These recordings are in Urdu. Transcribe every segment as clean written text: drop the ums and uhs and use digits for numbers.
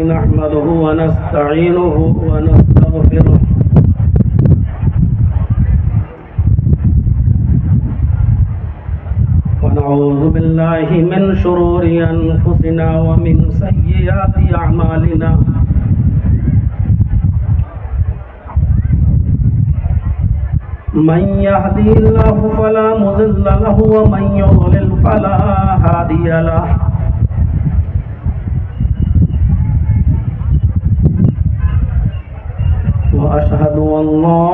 نحمده ونستعينه ونستغفره ونعوذ بالله من شرور أنفسنا ومن سيئات أعمالنا من يهدي الله فلا مضل له ومن يضلل فلا هادي له وأشهد أن لا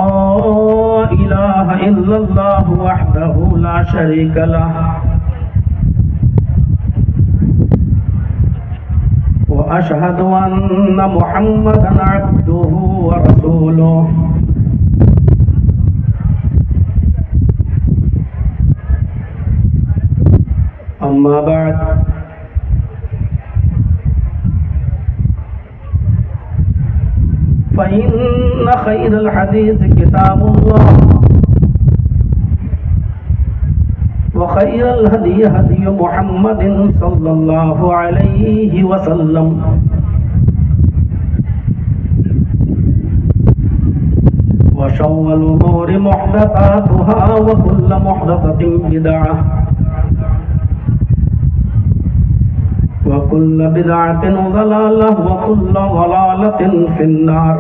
إله إلا الله وحده لا شريك له وأشهد أن محمدا عبده ورسوله أما بعد فإن خير الحديث كتاب الله وخير الهدي هدي محمد صلى الله عليه وسلم وشر الأمور محدثاتها وكل محدثة بدعة وكل بدعة ضلالة وكل ضلالة في النار.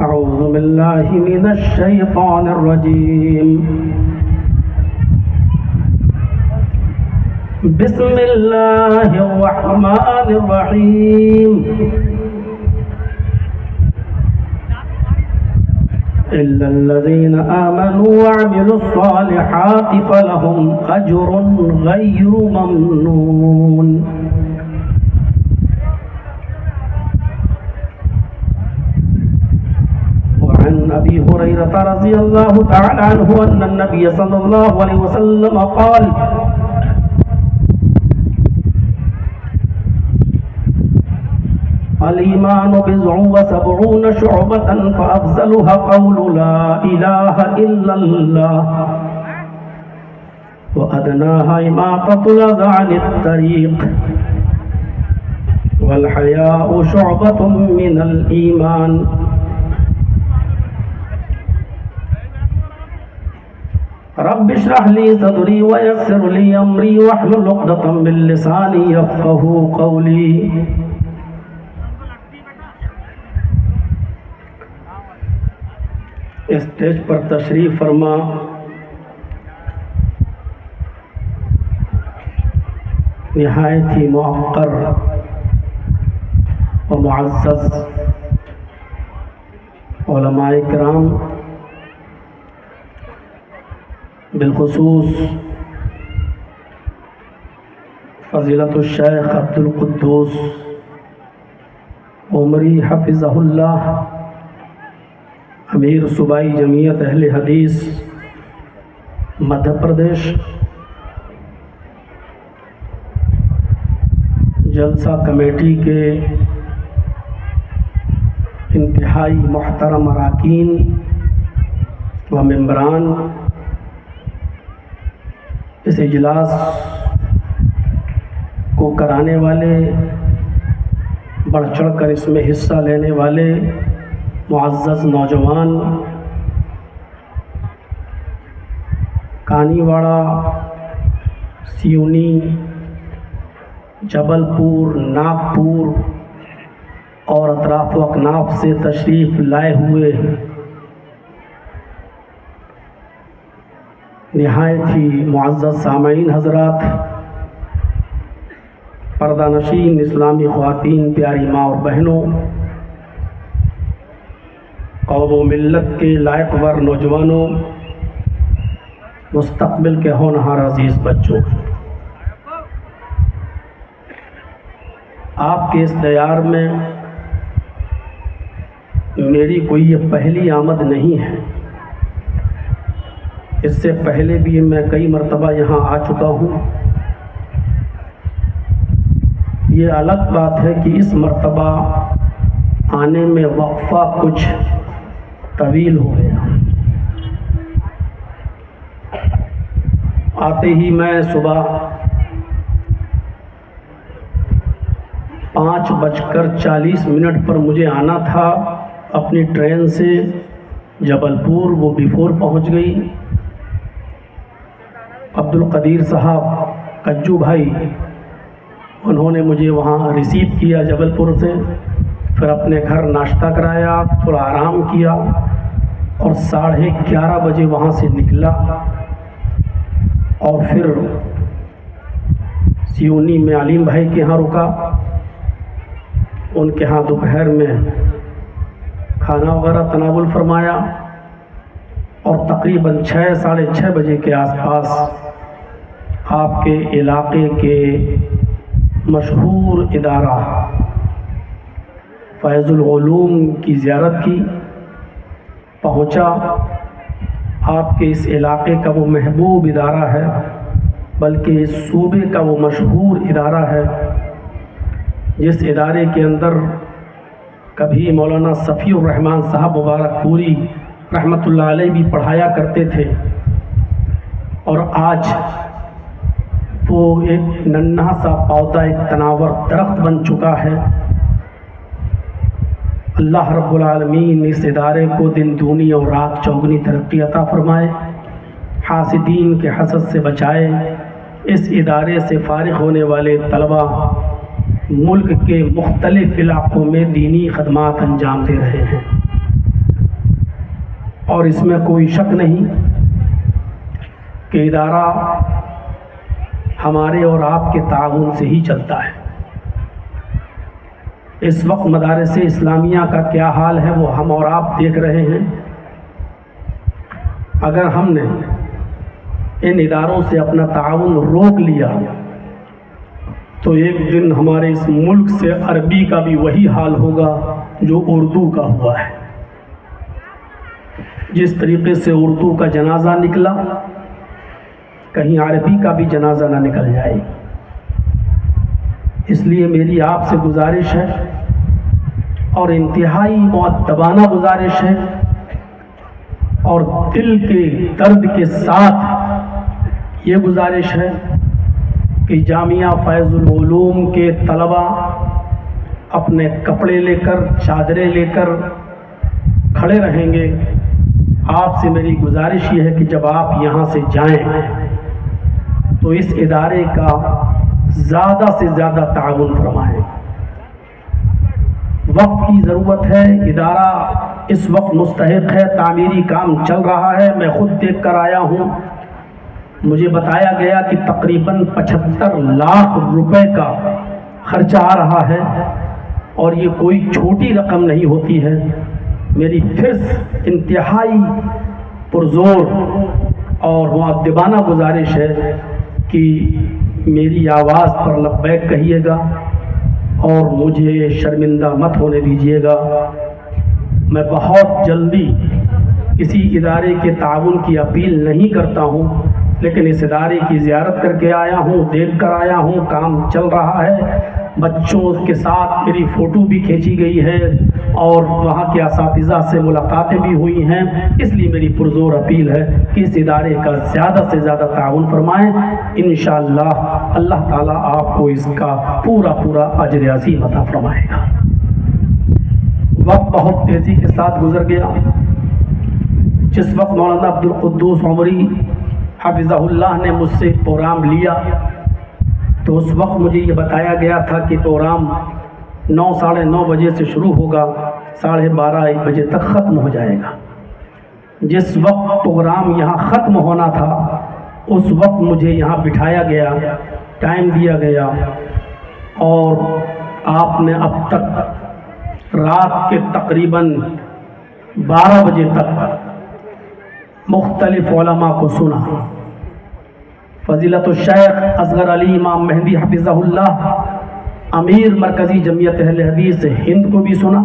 أعوذ بالله من الشيطان الرجيم. بسم الله الرحمن الرحيم. إلا الذين آمنوا وعملوا الصالحات فلهم أجر غير ممنون. وعن أبي هريرة رضي الله تعالى عنه أن النبي صلى الله عليه وسلم قال: الإيمان بضع وسبعون شعبة فأفضلها قول لا إله إلا الله وأدناها إماطة الأذى عن الطريق والحياء شعبة من الإيمان. رب اشرح لي صدري ويسر لي أمري واحلل عقدة من لساني يفقهوا قولي. اسٹیج پر تشریف فرما نہایت ہی موقر و معزز علماء کرام، بالخصوص فضیلت الشیخ عبدالقدوس عمری حفظہ اللہ، امیر صوبائی جمعیت اہل حدیث مدھیہ پردیش، جلسہ کمیٹی کے انتہائی محترم اراکین و ممبران، اس اجلاس کو کرانے والے، بڑھ چڑھ کر اس میں حصہ لینے والے معزز نوجوان، کانی واڑہ، سیونی، جبل پور، ناگپور اور اطراف و اکناف سے تشریف لائے ہوئے نہایت ہی معزز سامعین حضرات، پردہ نشین اسلامی خواتین، پیاری ماں اور بہنوں، قوم و ملت کے لائق ور نوجوانوں، مستقبل کے ہونہار عزیز بچوں، آپ کے اس دیار میں میری کوئی یہ پہلی آمد نہیں ہے. اس سے پہلے بھی میں کئی مرتبہ یہاں آ چکا ہوں. یہ الگ بات ہے کہ اس مرتبہ آنے میں وقفہ کچھ طویل ہو گیا آتے ہی میں صبح 5:40 پر مجھے آنا تھا اپنی ٹرین سے جبل پور، وہ بیفور پہنچ گئی۔ عبدالقدیر صاحب کجو بھائی انہوں نے مجھے وہاں ریسیو کیا جبل پور سے، پھر اپنے گھر ناشتہ کرایا، تھوڑا آرام کیا اور 11:30 بجے وہاں سے نکلا اور پھر سیونی میں علیم بھائی کے ہاں رکا۔ ان کے ہاں دوپہر میں کھانا وغیرہ تناول فرمایا اور تقریباً 6-6:30 بجے کے آس پاس آپ کے علاقے کے مشہور ادارہ فیض العلوم کی زیارت کی، پہنچا۔ آپ کے اس علاقے کا وہ محبوب ادارہ ہے، بلکہ اس صوبے کا وہ مشہور ادارہ ہے جس ادارے کے اندر کبھی مولانا صفی الرحمن صاحب مبارک پوری رحمۃ اللہ علیہ بھی پڑھایا کرتے تھے، اور آج وہ ایک ننھا سا پودا، ایک تناور درخت بن چکا ہے۔ اللہ رب العالمین اس ادارے کو دن دونی اور رات چوگنی ترقی عطا فرمائے، حاسدین کے حسد سے بچائے۔ اس ادارے سے فارغ ہونے والے طلباء ملک کے مختلف علاقوں میں دینی خدمات انجام دے رہے ہیں، اور اس میں کوئی شک نہیں کہ ادارہ ہمارے اور آپ کے تعاون سے ہی چلتا ہے۔ اس وقت مدارس اسلامیہ کا کیا حال ہے وہ ہم اور آپ دیکھ رہے ہیں۔ اگر ہم نے ان اداروں سے اپنا تعاون روک لیا تو ایک دن ہمارے اس ملک سے عربی کا بھی وہی حال ہوگا جو اردو کا ہوا ہے۔ جس طریقے سے اردو کا جنازہ نکلا، کہیں عربی کا بھی جنازہ نہ نکل جائے۔ اس لیے میری آپ سے گزارش ہے، اور انتہائی مؤدبانہ گزارش ہے، اور دل کے درد کے ساتھ یہ گزارش ہے کہ جامعہ فیض العلوم کے طلباء اپنے کپڑے لے کر، چادریں لے کر کھڑے رہیں گے۔ آپ سے میری گزارش یہ ہے کہ جب آپ یہاں سے جائیں تو اس ادارے کا زیادہ سے زیادہ تعاون فرمائیں۔ وقت کی ضرورت ہے، ادارہ اس وقت مستحق ہے، تعمیری کام چل رہا ہے، میں خود دیکھ کر آیا ہوں۔ مجھے بتایا گیا کہ تقریباً 75 لاکھ روپے کا خرچہ آ رہا ہے، اور یہ کوئی چھوٹی رقم نہیں ہوتی ہے۔ میری پھر انتہائی پرزور اور مؤدبانہ گزارش ہے کہ میری آواز پر لبیک کہیے گا اور مجھے شرمندہ مت ہونے دیجیے گا۔ میں بہت جلدی کسی ادارے کے تعاون کی اپیل نہیں کرتا ہوں، لیکن اس ادارے کی زیارت کر کے آیا ہوں، دیکھ کر آیا ہوں، کام چل رہا ہے۔ بچوں کے ساتھ میری فوٹو بھی کھینچی گئی ہے اور وہاں کے اساتذہ سے ملاقاتیں بھی ہوئی ہیں۔ اس لیے میری پرزور اپیل ہے کہ اس ادارے کا زیادہ سے زیادہ تعاون فرمائیں۔ انشاءاللہ اللہ تعالیٰ آپ کو اس کا پورا اجر عظیم عطا فرمائے گا۔ وقت بہت تیزی کے ساتھ گزر گیا۔ جس وقت مولانا عبدالقدوس عمری حفظہ اللہ نے مجھ سے پروگرام لیا تو اس وقت مجھے یہ بتایا گیا تھا کہ پروگرام 9-9:30 بجے سے شروع ہوگا، 12:30-1 بجے تک ختم ہو جائے گا۔ جس وقت پروگرام یہاں ختم ہونا تھا اس وقت مجھے یہاں بٹھایا گیا، ٹائم دیا گیا، اور آپ نے اب تک رات کے تقریباً 12 بجے تک مختلف علماء کو سنا۔ فضیلت الشیخ اصغر علی امام مہدی حفظہ اللہ امیر مرکزی جمعیت اہل حدیث ہند کو بھی سنا۔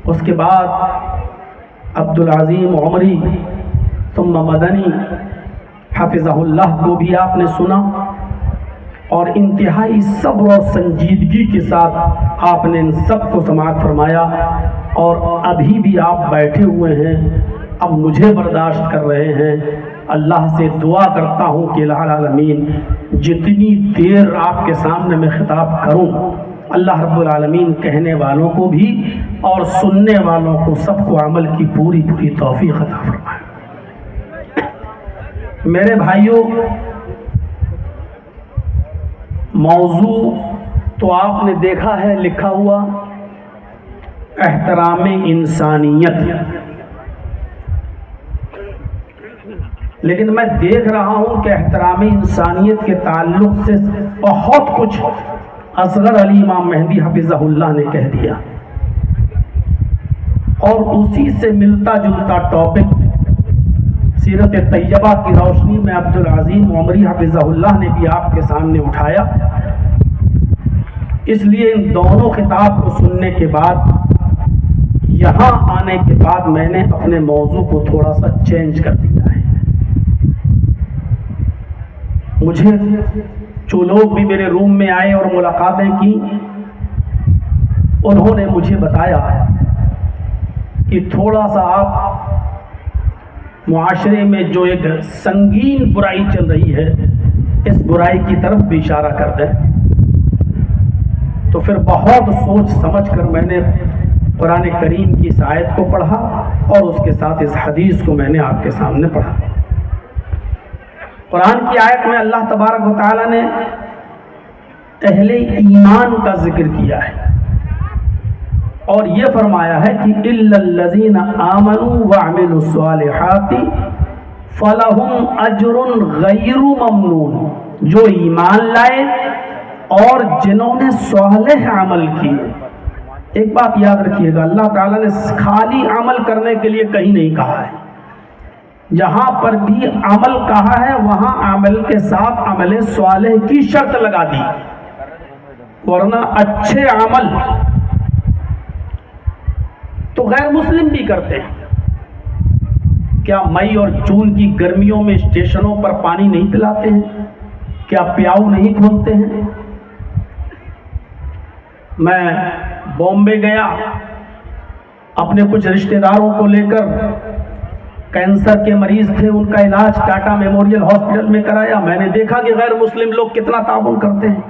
اس کے بعد عبدالعظیم عمری ثم مدنی حفظہ اللہ کو بھی آپ نے سنا، اور انتہائی صبر اور سنجیدگی کے ساتھ آپ نے ان سب کو سماعت فرمایا، اور ابھی بھی آپ بیٹھے ہوئے ہیں، اب مجھے برداشت کر رہے ہیں اللہ سے دعا کرتا ہوں کہ الہ العالمین جتنی دیر آپ کے سامنے میں خطاب کروں، اللہ رب العالمین کہنے والوں کو بھی اور سننے والوں کو سب کو عمل کی پوری پوری توفیق عطا فرمائے۔ میرے بھائیوں، موضوع تو آپ نے دیکھا ہے لکھا ہوا احترام انسانیت، لیکن میں دیکھ رہا ہوں کہ احترام انسانیت کے تعلق سے بہت کچھ اصغر علی امام مہدی حفظہ اللہ نے کہہ دیا، اور اسی سے ملتا جلتا ٹاپک سیرت طیبہ کی روشنی میں عبدالعظیم عمری حفظہ اللہ نے بھی آپ کے سامنے اٹھایا۔ اس لیے ان دونوں خطاب کو سننے کے بعد، یہاں آنے کے بعد میں نے اپنے موضوع کو تھوڑا سا چینج کر دیا ہے۔ مجھے جو لوگ بھی میرے روم میں آئے اور ملاقاتیں کی، انہوں نے مجھے بتایا کہ تھوڑا سا آپ معاشرے میں جو ایک سنگین برائی چل رہی ہے، اس برائی کی طرف بھی اشارہ کر دیں۔ تو پھر بہت سوچ سمجھ کر میں نے قرآن کریم کی اس آیت کو پڑھا اور اس کے ساتھ اس حدیث کو میں نے آپ کے سامنے پڑھا۔ قرآن کی آیت میں اللہ تبارک و تعالیٰ نے اہل ایمان کا ذکر کیا ہے اور یہ فرمایا ہے کہ إِلَّا الَّذِينَ آمَنُوا وَعَمِلُوا الصَّالِحَاتِ فَلَهُمْ أَجْرٌ غَيْرُ مَمْنُونٍ، جو ایمان لائے اور جنہوں نے صالح عمل کیے۔ ایک بات یاد رکھیے گا، اللہ تعالیٰ نے خالی عمل کرنے کے لیے کہیں نہیں کہا ہے، جہاں پر بھی عمل کہا ہے وہاں عمل کے ساتھ عمل صالح کی شرط لگا دی، ورنہ اچھے عمل تو غیر مسلم بھی کرتے ہیں۔ کیا مئی اور جون کی گرمیوں میں اسٹیشنوں پر پانی نہیں پلاتے ہیں؟ کیا پیاؤ نہیں کھولتے ہیں؟ میں بامبے گیا اپنے کچھ رشتہ داروں کو لے کر، کینسر کے مریض تھے، ان کا علاج ٹاٹا میموریل ہاسپٹل میں کرایا۔ میں نے دیکھا کہ غیر مسلم لوگ کتنا تعاون کرتے ہیں۔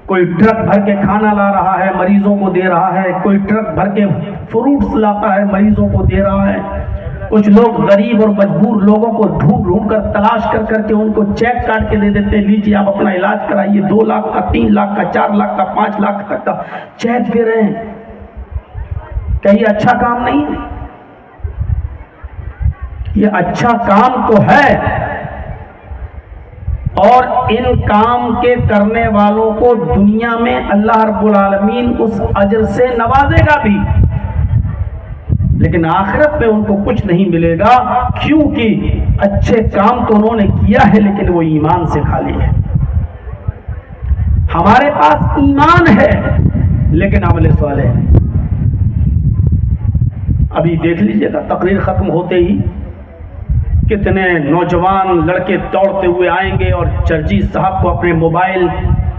کوئی ٹرک بھر کے کھانا لا رہا ہے، مریضوں کو دے رہا ہے، کوئی ٹرک بھر کے فروٹس لاتا ہے، مریضوں کو دے رہا ہے۔ کچھ لوگ غریب اور مجبور لوگوں کو ڈھونڈ ڈھونڈ کر تلاش کر کر کے ان کو چیک کاٹ کے دے دیتے ہیں، لیجیے آپ اپنا علاج کرائیے، 2 لاکھ کا، 3 لاکھ کا، 4 لاکھ کا، 5 لاکھ تک کا چیک دے رہے ہیں۔ کیا یہ اچھا کام نہیں ہے؟ یہ اچھا کام تو ہے، اور ان کام کے کرنے والوں کو دنیا میں اللہ رب العالمین اس اجر سے نوازے گا بھی، لیکن آخرت میں ان کو کچھ نہیں ملے گا، کیونکہ اچھے کام تو انہوں نے کیا ہے لیکن وہ ایمان سے خالی ہے۔ ہمارے پاس ایمان ہے لیکن عمل صالح ہے۔ ابھی دیکھ لیجئے گا، تقریر ختم ہوتے ہی کتنے نوجوان لڑکے دوڑتے ہوئے آئیں گے اور چرچی صاحب کو اپنے موبائل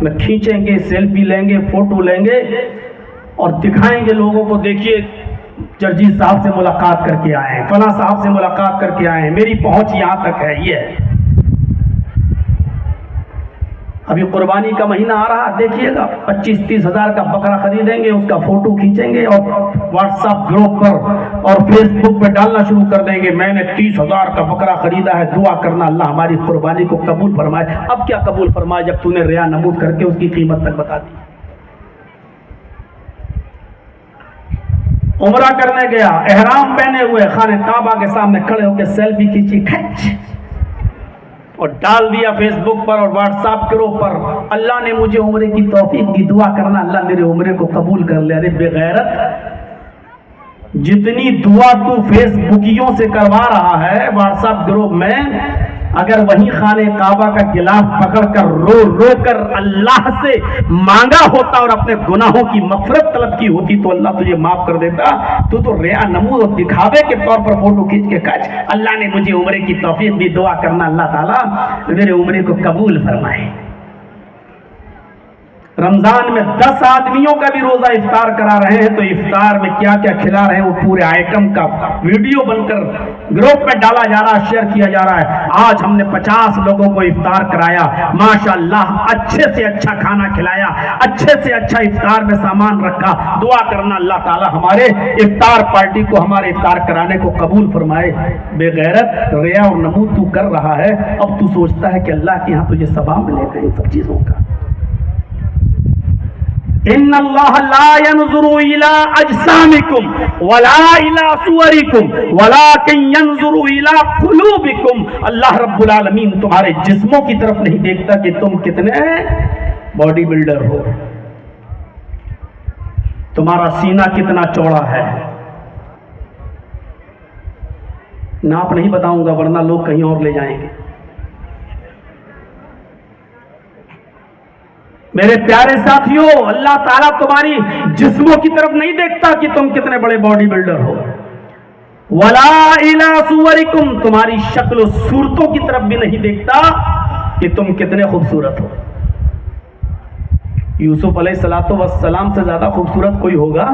میں کھینچیں گے، سیلفی لیں گے، فوٹو لیں گے اور دکھائیں گے لوگوں کو، دیکھیے چرچی صاحب سے ملاقات کر کے آئے ہیں، فلاں صاحب سے ملاقات کر کے آئے ہیں، میری پہنچ یہاں تک ہے۔ یہ ہے، ابھی قربانی کا مہینہ آ رہا، دیکھیے گا 25-30 ہزار کا بکرا خریدیں گے، اس کا فوٹو کھینچیں گے اور واٹس ایپ گروپ پر اور فیس بک پہ ڈالنا شروع کر دیں گے، میں نے 30 ہزار کا بکرا خریدا ہے، دعا کرنا اللہ ہماری قربانی کو قبول فرمائے۔ اب کیا قبول فرمائے جب تو نے ریا نمود کر کے اس کی قیمت تک بتا دی۔ عمرہ کرنے گیا، احرام پہنے ہوئے، خانہ کعبہ کے سامنے کھڑے ہو کے سیلفی کھینچی، کھچ اور ڈال دیا فیس بک پر اور واٹس ایپ گروپ پر، اللہ نے مجھے عمرے کی توفیق دی، دعا کرنا اللہ میرے عمرے کو قبول کر لے۔ ارے بے غیرت، جتنی دعا تو فیس بکیوں سے کروا رہا ہے واٹس ایپ گروپ میں، اگر وہیں خانہ کعبہ کا گلاف پکڑ کر رو رو کر اللہ سے مانگا ہوتا اور اپنے گناہوں کی مغفرت طلب کی ہوتی تو اللہ تجھے معاف کر دیتا۔ تو ریا نمود اور دکھاوے کے طور پر فوٹو کھینچ کے کچھ اللہ نے مجھے عمرے کی توفیق دی، دعا کرنا اللہ تعالیٰ میرے عمرے کو قبول فرمائے۔ رمضان میں 10 آدمیوں کا بھی روزہ افطار کرا رہے ہیں تو افطار میں کیا کیا کھلا رہے ہیں وہ پورے آئٹم کا ویڈیو بن کر گروپ میں ڈالا جا رہا ہے، شیئر کیا جا رہا ہے۔ آج ہم نے 50 لوگوں کو افطار کرایا، ماشاءاللہ اچھے سے اچھا کھانا کھلایا، اچھے سے اچھا افطار میں سامان رکھا۔ دعا کرنا اللہ تعالی ہمارے افطار پارٹی کو، ہمارے افطار کرانے کو قبول فرمائے۔ بے غیرت ریا اور نمود تو کر رہا ہے، اب تو سوچتا ہے کہ اللہ کے ہاں تجھے ثواب ملے گا ان سب چیزوں کا۔ ان اللہ لا ينظر الى اجسامکم ولا الى صورکم ولکن ينظر الى قلوبکم۔ اللہ رب العالمین تمہارے جسموں کی طرف نہیں دیکھتا کہ تم کتنے باڈی بلڈر ہو، تمہارا سینہ کتنا چوڑا ہے۔ ناپ نہیں بتاؤں گا ورنہ لوگ کہیں اور لے جائیں گے۔ میرے پیارے ساتھیوں، اللہ تعالیٰ تمہاری جسموں کی طرف نہیں دیکھتا کہ تم کتنے بڑے باڈی بلڈر ہو، ولا الی صورکم، تمہاری شکل و صورتوں کی طرف بھی نہیں دیکھتا کہ تم کتنے خوبصورت ہو۔ یوسف علیہ السلام سے زیادہ خوبصورت کوئی ہوگا؟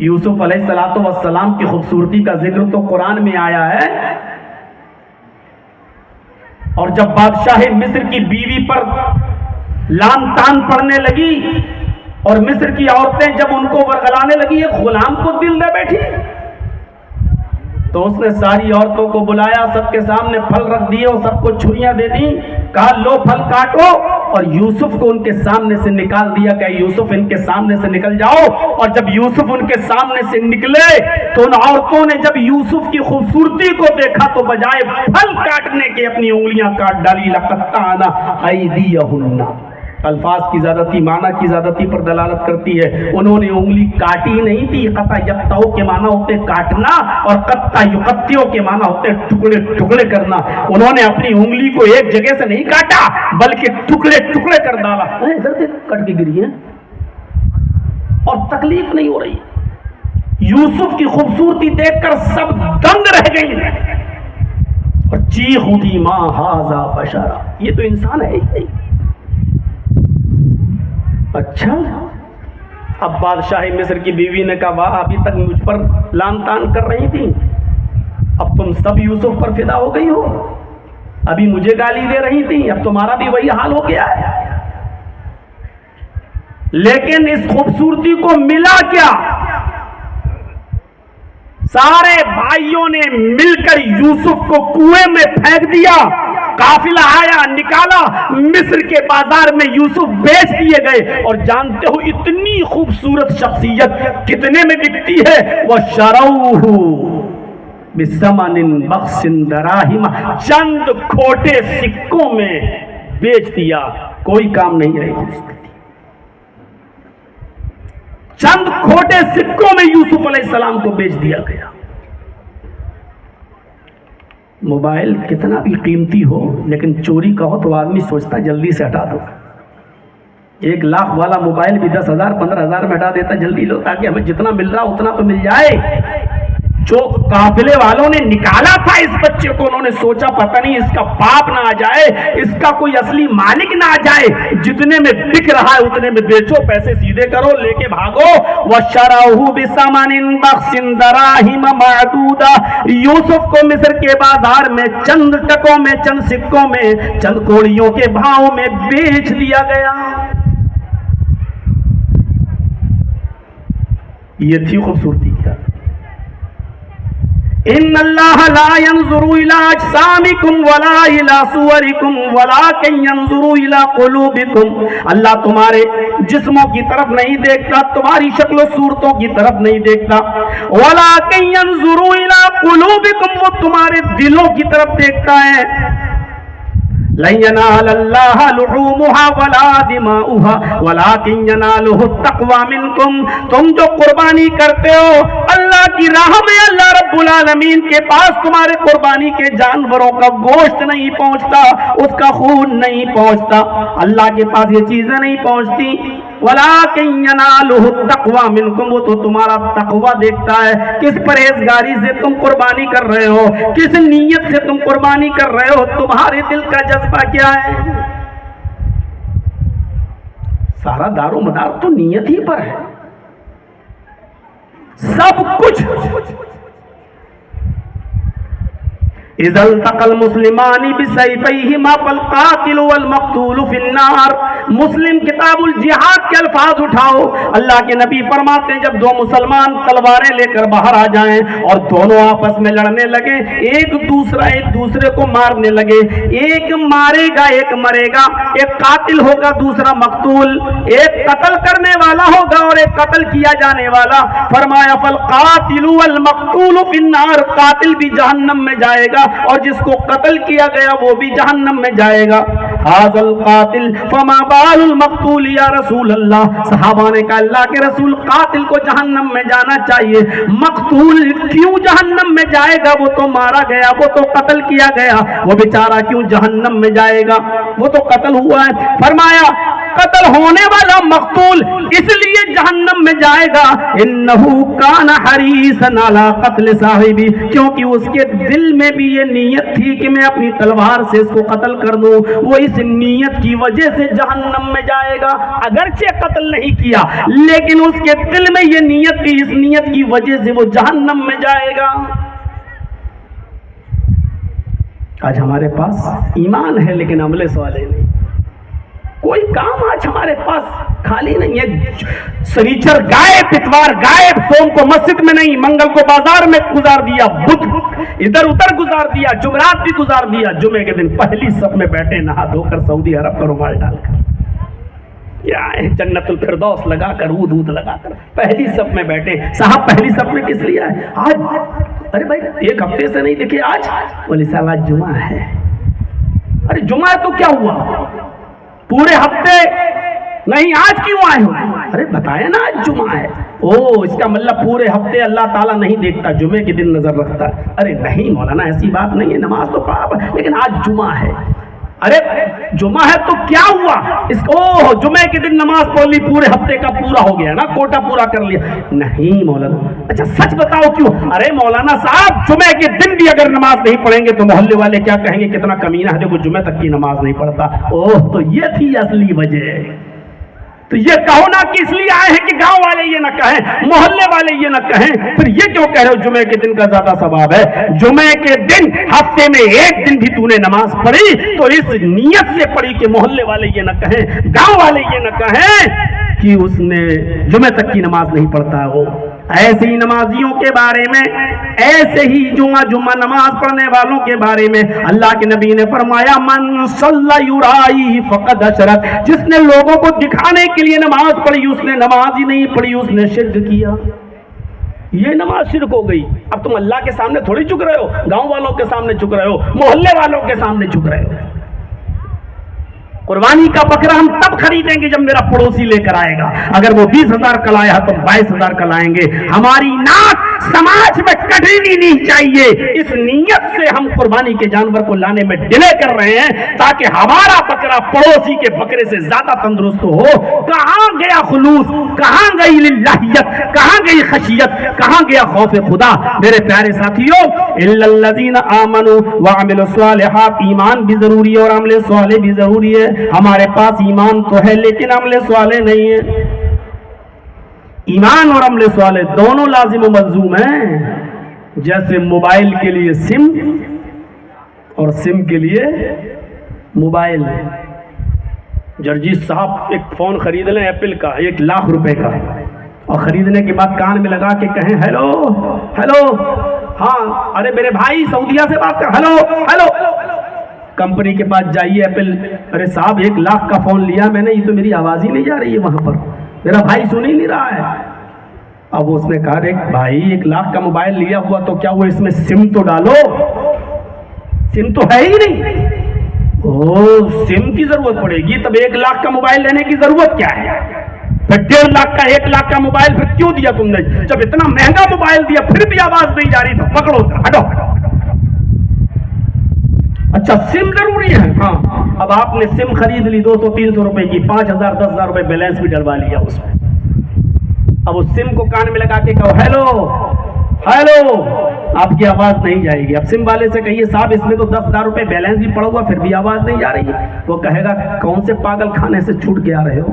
یوسف علیہ السلام کی خوبصورتی کا ذکر تو قرآن میں آیا ہے، اور جب بادشاہ مصر کی بیوی پر لان تان پڑنے لگی اور مصر کی عورتیں جب ان کو ورغلانے لگی، ایک غلام کو دل دے بیٹھی، تو اس نے ساری عورتوں کو بلایا، سب کے سامنے پھل رکھ دیے اور سب کو چھریاں دے دی، کہا لو پھل کاٹو، اور یوسف کو ان کے سامنے سے نکال دیا کہ یوسف ان کے سامنے سے نکل جاؤ۔ اور جب یوسف ان کے سامنے سے نکلے تو ان عورتوں نے جب یوسف کی خوبصورتی کو دیکھا تو بجائے پھل کاٹنے کے اپنی انگلیاں کاٹ ڈالی۔ لقطعنا ایدیہن، الفاظ کی زیادتی معنی کی زیادتی پر دلالت کرتی ہے۔ انہوں نے انگلی کاٹی نہیں تھی، قطع یقطعو کے معنی ہوتے کاٹنا اور قطع یقطعو کے معنی ہوتے ٹکڑے ٹکڑے کرنا۔ انہوں نے اپنی انگلی کو ایک جگہ سے نہیں کاٹا بلکہ ٹکڑے ٹکڑے کر ڈالا۔ ادھر سے کٹ کے گری ہے اور تکلیف نہیں ہو رہی۔ یوسف کی خوبصورتی دیکھ کر سب دنگ رہ گئی اور چیخ اٹھی، ما ھذا بشرا، یہ تو انسان ہے ہی۔ اچھا، اب بادشاہ مصر کی بیوی نے کہا واہ، ابھی تک مجھ پر لان تان کر رہی تھی، اب تم سب یوسف پر فدا ہو گئی ہو، ابھی مجھے گالی دے رہی تھی، اب تمہارا بھی وہی حال ہو گیا ہے۔ لیکن اس خوبصورتی کو ملا کیا؟ سارے بھائیوں نے مل کر یوسف کو کنویں میں پھینک دیا، قافلہ آیا، نکالا، مصر کے بازار میں یوسف بیچ دیے گئے۔ اور جانتے ہو اتنی خوبصورت شخصیت کتنے میں بکتی ہے؟ وَشَرَوْهُ بِثَمَنٍ بَخْسٍ دَرَاهِمَ، چند کھوٹے سکوں میں بیچ دیا، کوئی کام نہیں رہی خوبصورتی۔ چند کھوٹے سکوں میں یوسف علیہ السلام کو بیچ دیا گیا۔ موبائل کتنا بھی قیمتی ہو لیکن چوری کا ہو تو آدمی سوچتا جلدی سے ہٹا دو۔ 1 لاکھ والا موبائل بھی 10,000 15,000 میں ہٹا دیتا جلدی لو، تاکہ ہمیں جتنا مل رہا اتنا تو مل جائے۔ جو قافلے والوں نے نکالا تھا اس بچے کو، انہوں نے سوچا پتہ نہیں اس کا باپ نہ آ جائے، اس کا کوئی اصلی مالک نہ آ جائے، جتنے میں بک رہا ہے اتنے میں بیچو، پیسے سیدھے کرو، لے کے بھاگو۔ وَشَرَوْهُ بِثَمَنٍ بَخْسٍ دَرَاهِمَ مَعْدُودَةٍ، یوسف کو مصر کے بازار میں چند ٹکوں میں، چند سکوں میں، چند کوڑیوں کے بھاؤ میں بیچ دیا گیا۔ یہ تھی خوبصورتی کیا؟ ان اللہ لا ينظر الى اجسامکم ولا الى صورکم ولکن ينظر الى قلوبکم، اللہ تمہارے جسموں کی طرف نہیں دیکھتا، تمہاری شکل و صورتوں کی طرف نہیں دیکھتا، ولکن ينظر الى قلوبکم، وہ تمہارے دلوں کی طرف دیکھتا ہے۔ لن ينال اللہ لحومها ولا دماؤها ولكن يناله التقوى منكم، تم جو قربانی کرتے ہو اللہ کی راہ میں، اللہ رب العالمین کے پاس تمہارے قربانی کے جانوروں کا گوشت نہیں پہنچتا، اس کا خون نہیں پہنچتا، اللہ کے پاس یہ چیزیں نہیں پہنچتی۔ وَلَٰكِن يَنَالُهُ التَّقْوَىٰ مِنكُمْ، وہ تو تمہارا تقوی دیکھتا ہے، کس پرہیزگاری سے تم قربانی کر رہے ہو، کس نیت سے تم قربانی کر رہے ہو، تمہارے دل کا جذبہ کیا ہے۔ سارا دارو مدار تو نیت ہی پر ہے. سب کچھ اذا التقى المسلمان بسيفيهما فالقاتل والمقتول في النار. مسلم کتاب الجہاد کے الفاظ اٹھاؤ. اللہ کے نبی فرماتے ہیں جب دو مسلمان تلواریں لے کر باہر آ جائیں اور دونوں آپس میں لڑنے لگے, ایک دوسرے کو مارنے لگے, ایک مارے گا ایک مرے گا, ایک قاتل ہوگا دوسرا مقتول, ایک قتل کرنے والا ہوگا اور ایک قتل کیا جانے والا. فرمایا فالقاتل والمقتول في النار, قاتل بھی جہنم میں جائے گا اور جس کو قتل کیا گیا وہ بھی جہنم میں جائے گا. ھذا القاتل فما بال المقتول یا رسول اللہ. صحابہ نے کہا اللہ کے رسول قاتل کو جہنم میں جانا چاہیے, مقتول کیوں جہنم میں جائے گا؟ وہ تو مارا گیا, وہ تو قتل کیا گیا, وہ بیچارہ کیوں جہنم میں جائے گا؟ وہ تو قتل ہوا ہے. فرمایا قتل ہونے والا مقتول اس لیے جہنم میں جائے گا انہو کان حریصا علی قتل صاحبی, کیونکہ اس کے دل میں بھی یہ نیت تھی کہ میں اپنی تلوار سے اس کو قتل کر دوں. وہ اس نیت کی وجہ سے جہنم میں جائے گا. اگرچہ قتل نہیں کیا لیکن اس کے دل میں یہ نیت تھی, اس نیت کی وجہ سے وہ جہنم میں جائے گا. آج ہمارے پاس ایمان ہے لیکن عمل صالح نہیں. کوئی کام آج ہمارے پاس خالی نہیں ہے. سنیچر غائب, اتوار غائب, سوم کو مسجد میں نہیں, منگل کو بازار میں گزار دیا, بدھ ادھر ادھر گزار دیا, جمعرات بھی گزار دیا, جمعے کے دن پہلی صف میں بیٹھے نہا دھو کر سعودی عرب کا رومال ڈال کر, یا جنت الفردوس لگا کر, اود لگا کر پہلی صف میں بیٹھے. صاحب پہلی صف میں کس لیے آئے آج؟ ارے بھائی ایک ہفتے سے نہیں دیکھے آج, بولے صاحب آج جمعہ ہے. ارے جمعہ ہے تو کیا ہوا؟ پورے ہفتے نہیں, آج کیوں آئے ہو؟ ارے بتایا نا آج جمعہ ہے. او اس کا مطلب پورے ہفتے اللہ تعالیٰ نہیں دیکھتا, جمعے کے دن نظر رکھتا ہے. ارے نہیں مولانا ایسی بات نہیں ہے, نماز تو پڑھا لیکن آج جمعہ ہے. ارے جمعہ ہے تو کیا ہوا؟ اس کو جمعے کے دن نماز پڑھ لی, پورے ہفتے کا پورا ہو گیا نا, کوٹا پورا کر لیا. نہیں مولانا. اچھا سچ بتاؤ کیوں؟ ارے مولانا صاحب جمعے کے دن بھی اگر نماز نہیں پڑھیں گے تو محلے والے کیا کہیں گے, کتنا کمینہ ہے جو جمعے تک کی نماز نہیں پڑھتا. اوہ تو یہ تھی اصلی وجہ. تو یہ کہو نا کہ اس لیے آئے ہیں کہ گاؤں والے یہ نہ کہیں, محلے والے یہ نہ کہیں, پھر یہ کیوں کہہ رہے ہو جمعے کے دن کا زیادہ ثواب ہے؟ جمعے کے دن ہفتے میں ایک دن بھی تو نے نماز پڑھی تو اس نیت سے پڑھی کہ محلے والے یہ نہ کہیں, گاؤں والے یہ نہ کہیں کہ اس نے جمعے تک کی نماز نہیں پڑھتا ہے. وہ ایسے ہی نمازیوں کے بارے میں, ایسے ہی جمعہ نماز پڑھنے والوں کے بارے میں اللہ کے نبی نے فرمایا من صلی یرائی فقد اشرک, جس نے لوگوں کو دکھانے کے لیے نماز پڑھی اس نے نماز ہی نہیں پڑھی, اس نے شرک کیا. یہ نماز شرک ہو گئی. اب تم اللہ کے سامنے تھوڑی جھک رہے ہو, گاؤں والوں کے سامنے جھک رہے ہو, محلے والوں کے سامنے جھک رہے ہو. قربانی کا بکرا ہم تب خریدیں گے جب میرا پڑوسی لے کر آئے گا. اگر وہ 20,000 کا لایا تو 22,000 کا لائیں گے. ہماری ناک سماج میں کٹنی نہیں چاہیے. اس نیت سے ہم قربانی کے جانور کو لانے میں ڈیلے کر رہے ہیں تاکہ ہمارا بکرا پڑوسی کے بکرے سے زیادہ تندرست ہو. کہاں گیا خلوص, کہاں گئی للہیت, کہاں گئی خشیت, کہاں گیا خوف خدا؟ میرے پیارے ساتھیوں, الا الذین آمنوا وعملوا الصالحات, ایمان بھی ضروری ہے اور عمل صالح بھی ضروری ہے. ہمارے پاس ایمان تو ہے لیکن عمل صالح نہیں ہے. ایمان اور عمل صالح دونوں لازم و ملزوم ہیں. جیسے موبائل کے لیے سم اور سم کے لیے موبائل. جرجیت صاحب ایک فون خرید لیں ایپل کا 1,00,000 روپے کا, اور خریدنے کے بعد کان میں لگا کے کہیں ہیلو ہیلو, ہاں ارے میرے بھائی سعودیہ سے بات کر, ہیلو ہیلو. کمپنی کے پاس جائیے ایپل, ارے صاحب 1,00,000 کا فون لیا میں نے, یہ تو میری آواز ہی نہیں جا رہی ہے وہاں پر, میرا بھائی سن ہی نہیں رہا ہے. اب اس نے کہا ایک بھائی 1,00,000 کا موبائل لیا ہوا تو کیا وہ اس میں سم تو ڈالو, سم تو ہے ہی نہیں. سم کی ضرورت پڑے گی تب 1,00,000 کا موبائل لینے کی ضرورت کیا ہے؟ پھر 1,50,000 کا 1,00,000 کا موبائل پھر کیوں دیا تم نے؟ جب اتنا مہنگا موبائل دیا پھر بھی آواز نہیں جا رہی تو پکڑو, ہٹو. اچھا سم ضروری ہے, ہاں اب آپ نے سم خرید لی 200-300 روپے کی, 5,000 10,000 روپے بیلنس بھی ڈلوا لیا اس میں. اب اس سم کو کان میں لگا کے کہو ہیلو ہیلو, آپ کی آواز نہیں جائے گی. اب سم والے سے کہیے صاحب اس میں تو 10,000 روپے بیلنس بھی پڑا ہوا پھر بھی آواز نہیں جا رہی ہے. وہ کہے گا کون سے پاگل کھانے سے چھوٹ کے آ رہے ہو,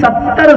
70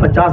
50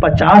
50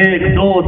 1 2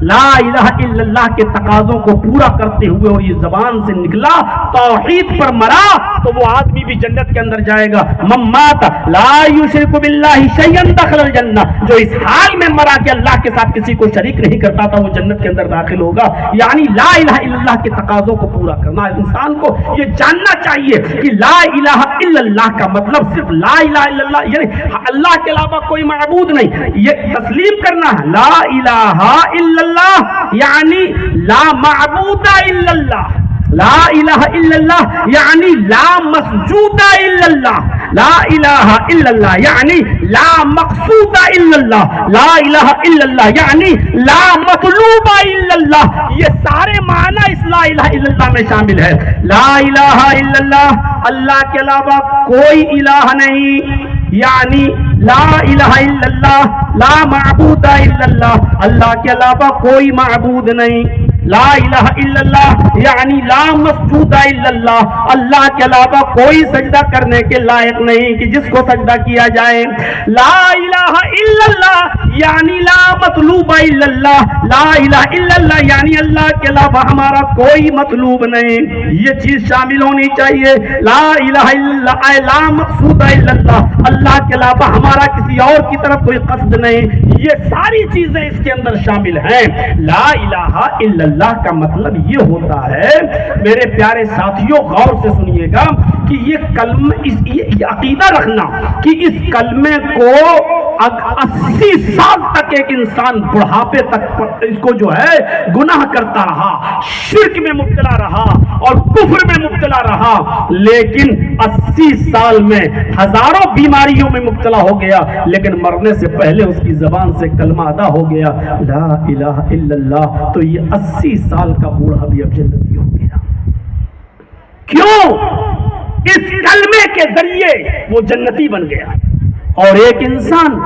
لا الہ الا اللہ کے تقاضوں کو پورا کرتے ہوئے اور یہ زبان سے نکلا توحید پر مرا تو وہ آدمی بھی جنت کے اندر جائے گا. من مات لا یشرک باللہ شیئا دخل الجنہ, جو اس حال میں مرا کہ اللہ کے ساتھ کسی کو شریک نہیں کرتا تھا وہ جنت کے اندر داخل ہوگا. یعنی لا الہ الا اللہ کے تقاضوں کو پورا کرنا. انسان کو یہ جاننا چاہیے کہ لا الہ الا اللہ کا مطلب صرف لا الہ الا اللہ یعنی اللہ کے علاوہ کوئی معبود نہیں, یہ تسلیم کرنا ہے. لا الہ الا اللہ یعنی لا معبود الا اللہ, لا الہ الا اللہ یعنی لا مسجود الا اللہ, لا الہ الا اللہ یعنی لا مقصود الا اللہ, لا الہ الا اللہ یعنی لا مطلوب الا اللہ. یہ سارے معنی اس لا الہ الا اللہ میں شامل ہے. لا الہ الا اللہ, اللہ کے علاوہ کوئی الہ نہیں, یعنی لا الہ الا اللہ لا معبود الا اللہ, اللہ کے علاوہ کوئی معبود نہیں. لا الہ الا اللہ یعنی لا مسجود الا اللہ, اللہ کے علاوہ کوئی سجدہ کرنے کے لائق نہیں کہ جس کو سجدہ کیا جائے. لا الہ الا اللہ یعنی لا مطلوب الا اللہ, لا الہ الا اللہ یعنی اللہ کے علاوہ ہمارا کوئی مطلوب نہیں. یہ چیز شامل ہونی چاہیے. لا الہ الا اللہ اے لا مقصود الا اللہ, اللہ کے علاوہ ہمارا کسی اور کی طرف کوئی قصد نہیں. یہ ساری چیزیں اس کے اندر شامل ہیں. لا الہ الا اللہ کا مطلب یہ ہوتا ہے, میرے پیارے ساتھیوں غور سے سنیے گا کہ یہ کلمہ یہ عقیدہ رکھنا کہ اس کلمے کو 80 سال تک ایک انسان بڑھاپے تک اس کو جو ہے گناہ کرتا رہا, شرک میں مبتلا رہا اور کفر میں مبتلا رہا, لیکن 80 سال میں ہزاروں بیماریوں میں مبتلا ہو گیا, لیکن مرنے سے پہلے اس کی زبان سے کلمہ ادا ہو گیا لا الہ الا اللہ, تو یہ 80 سال کا بوڑھا بھی اب جنتی ہو گیا. کیوں؟ اس کلمے کے ذریعے وہ جنتی بن گیا. اور ایک انسان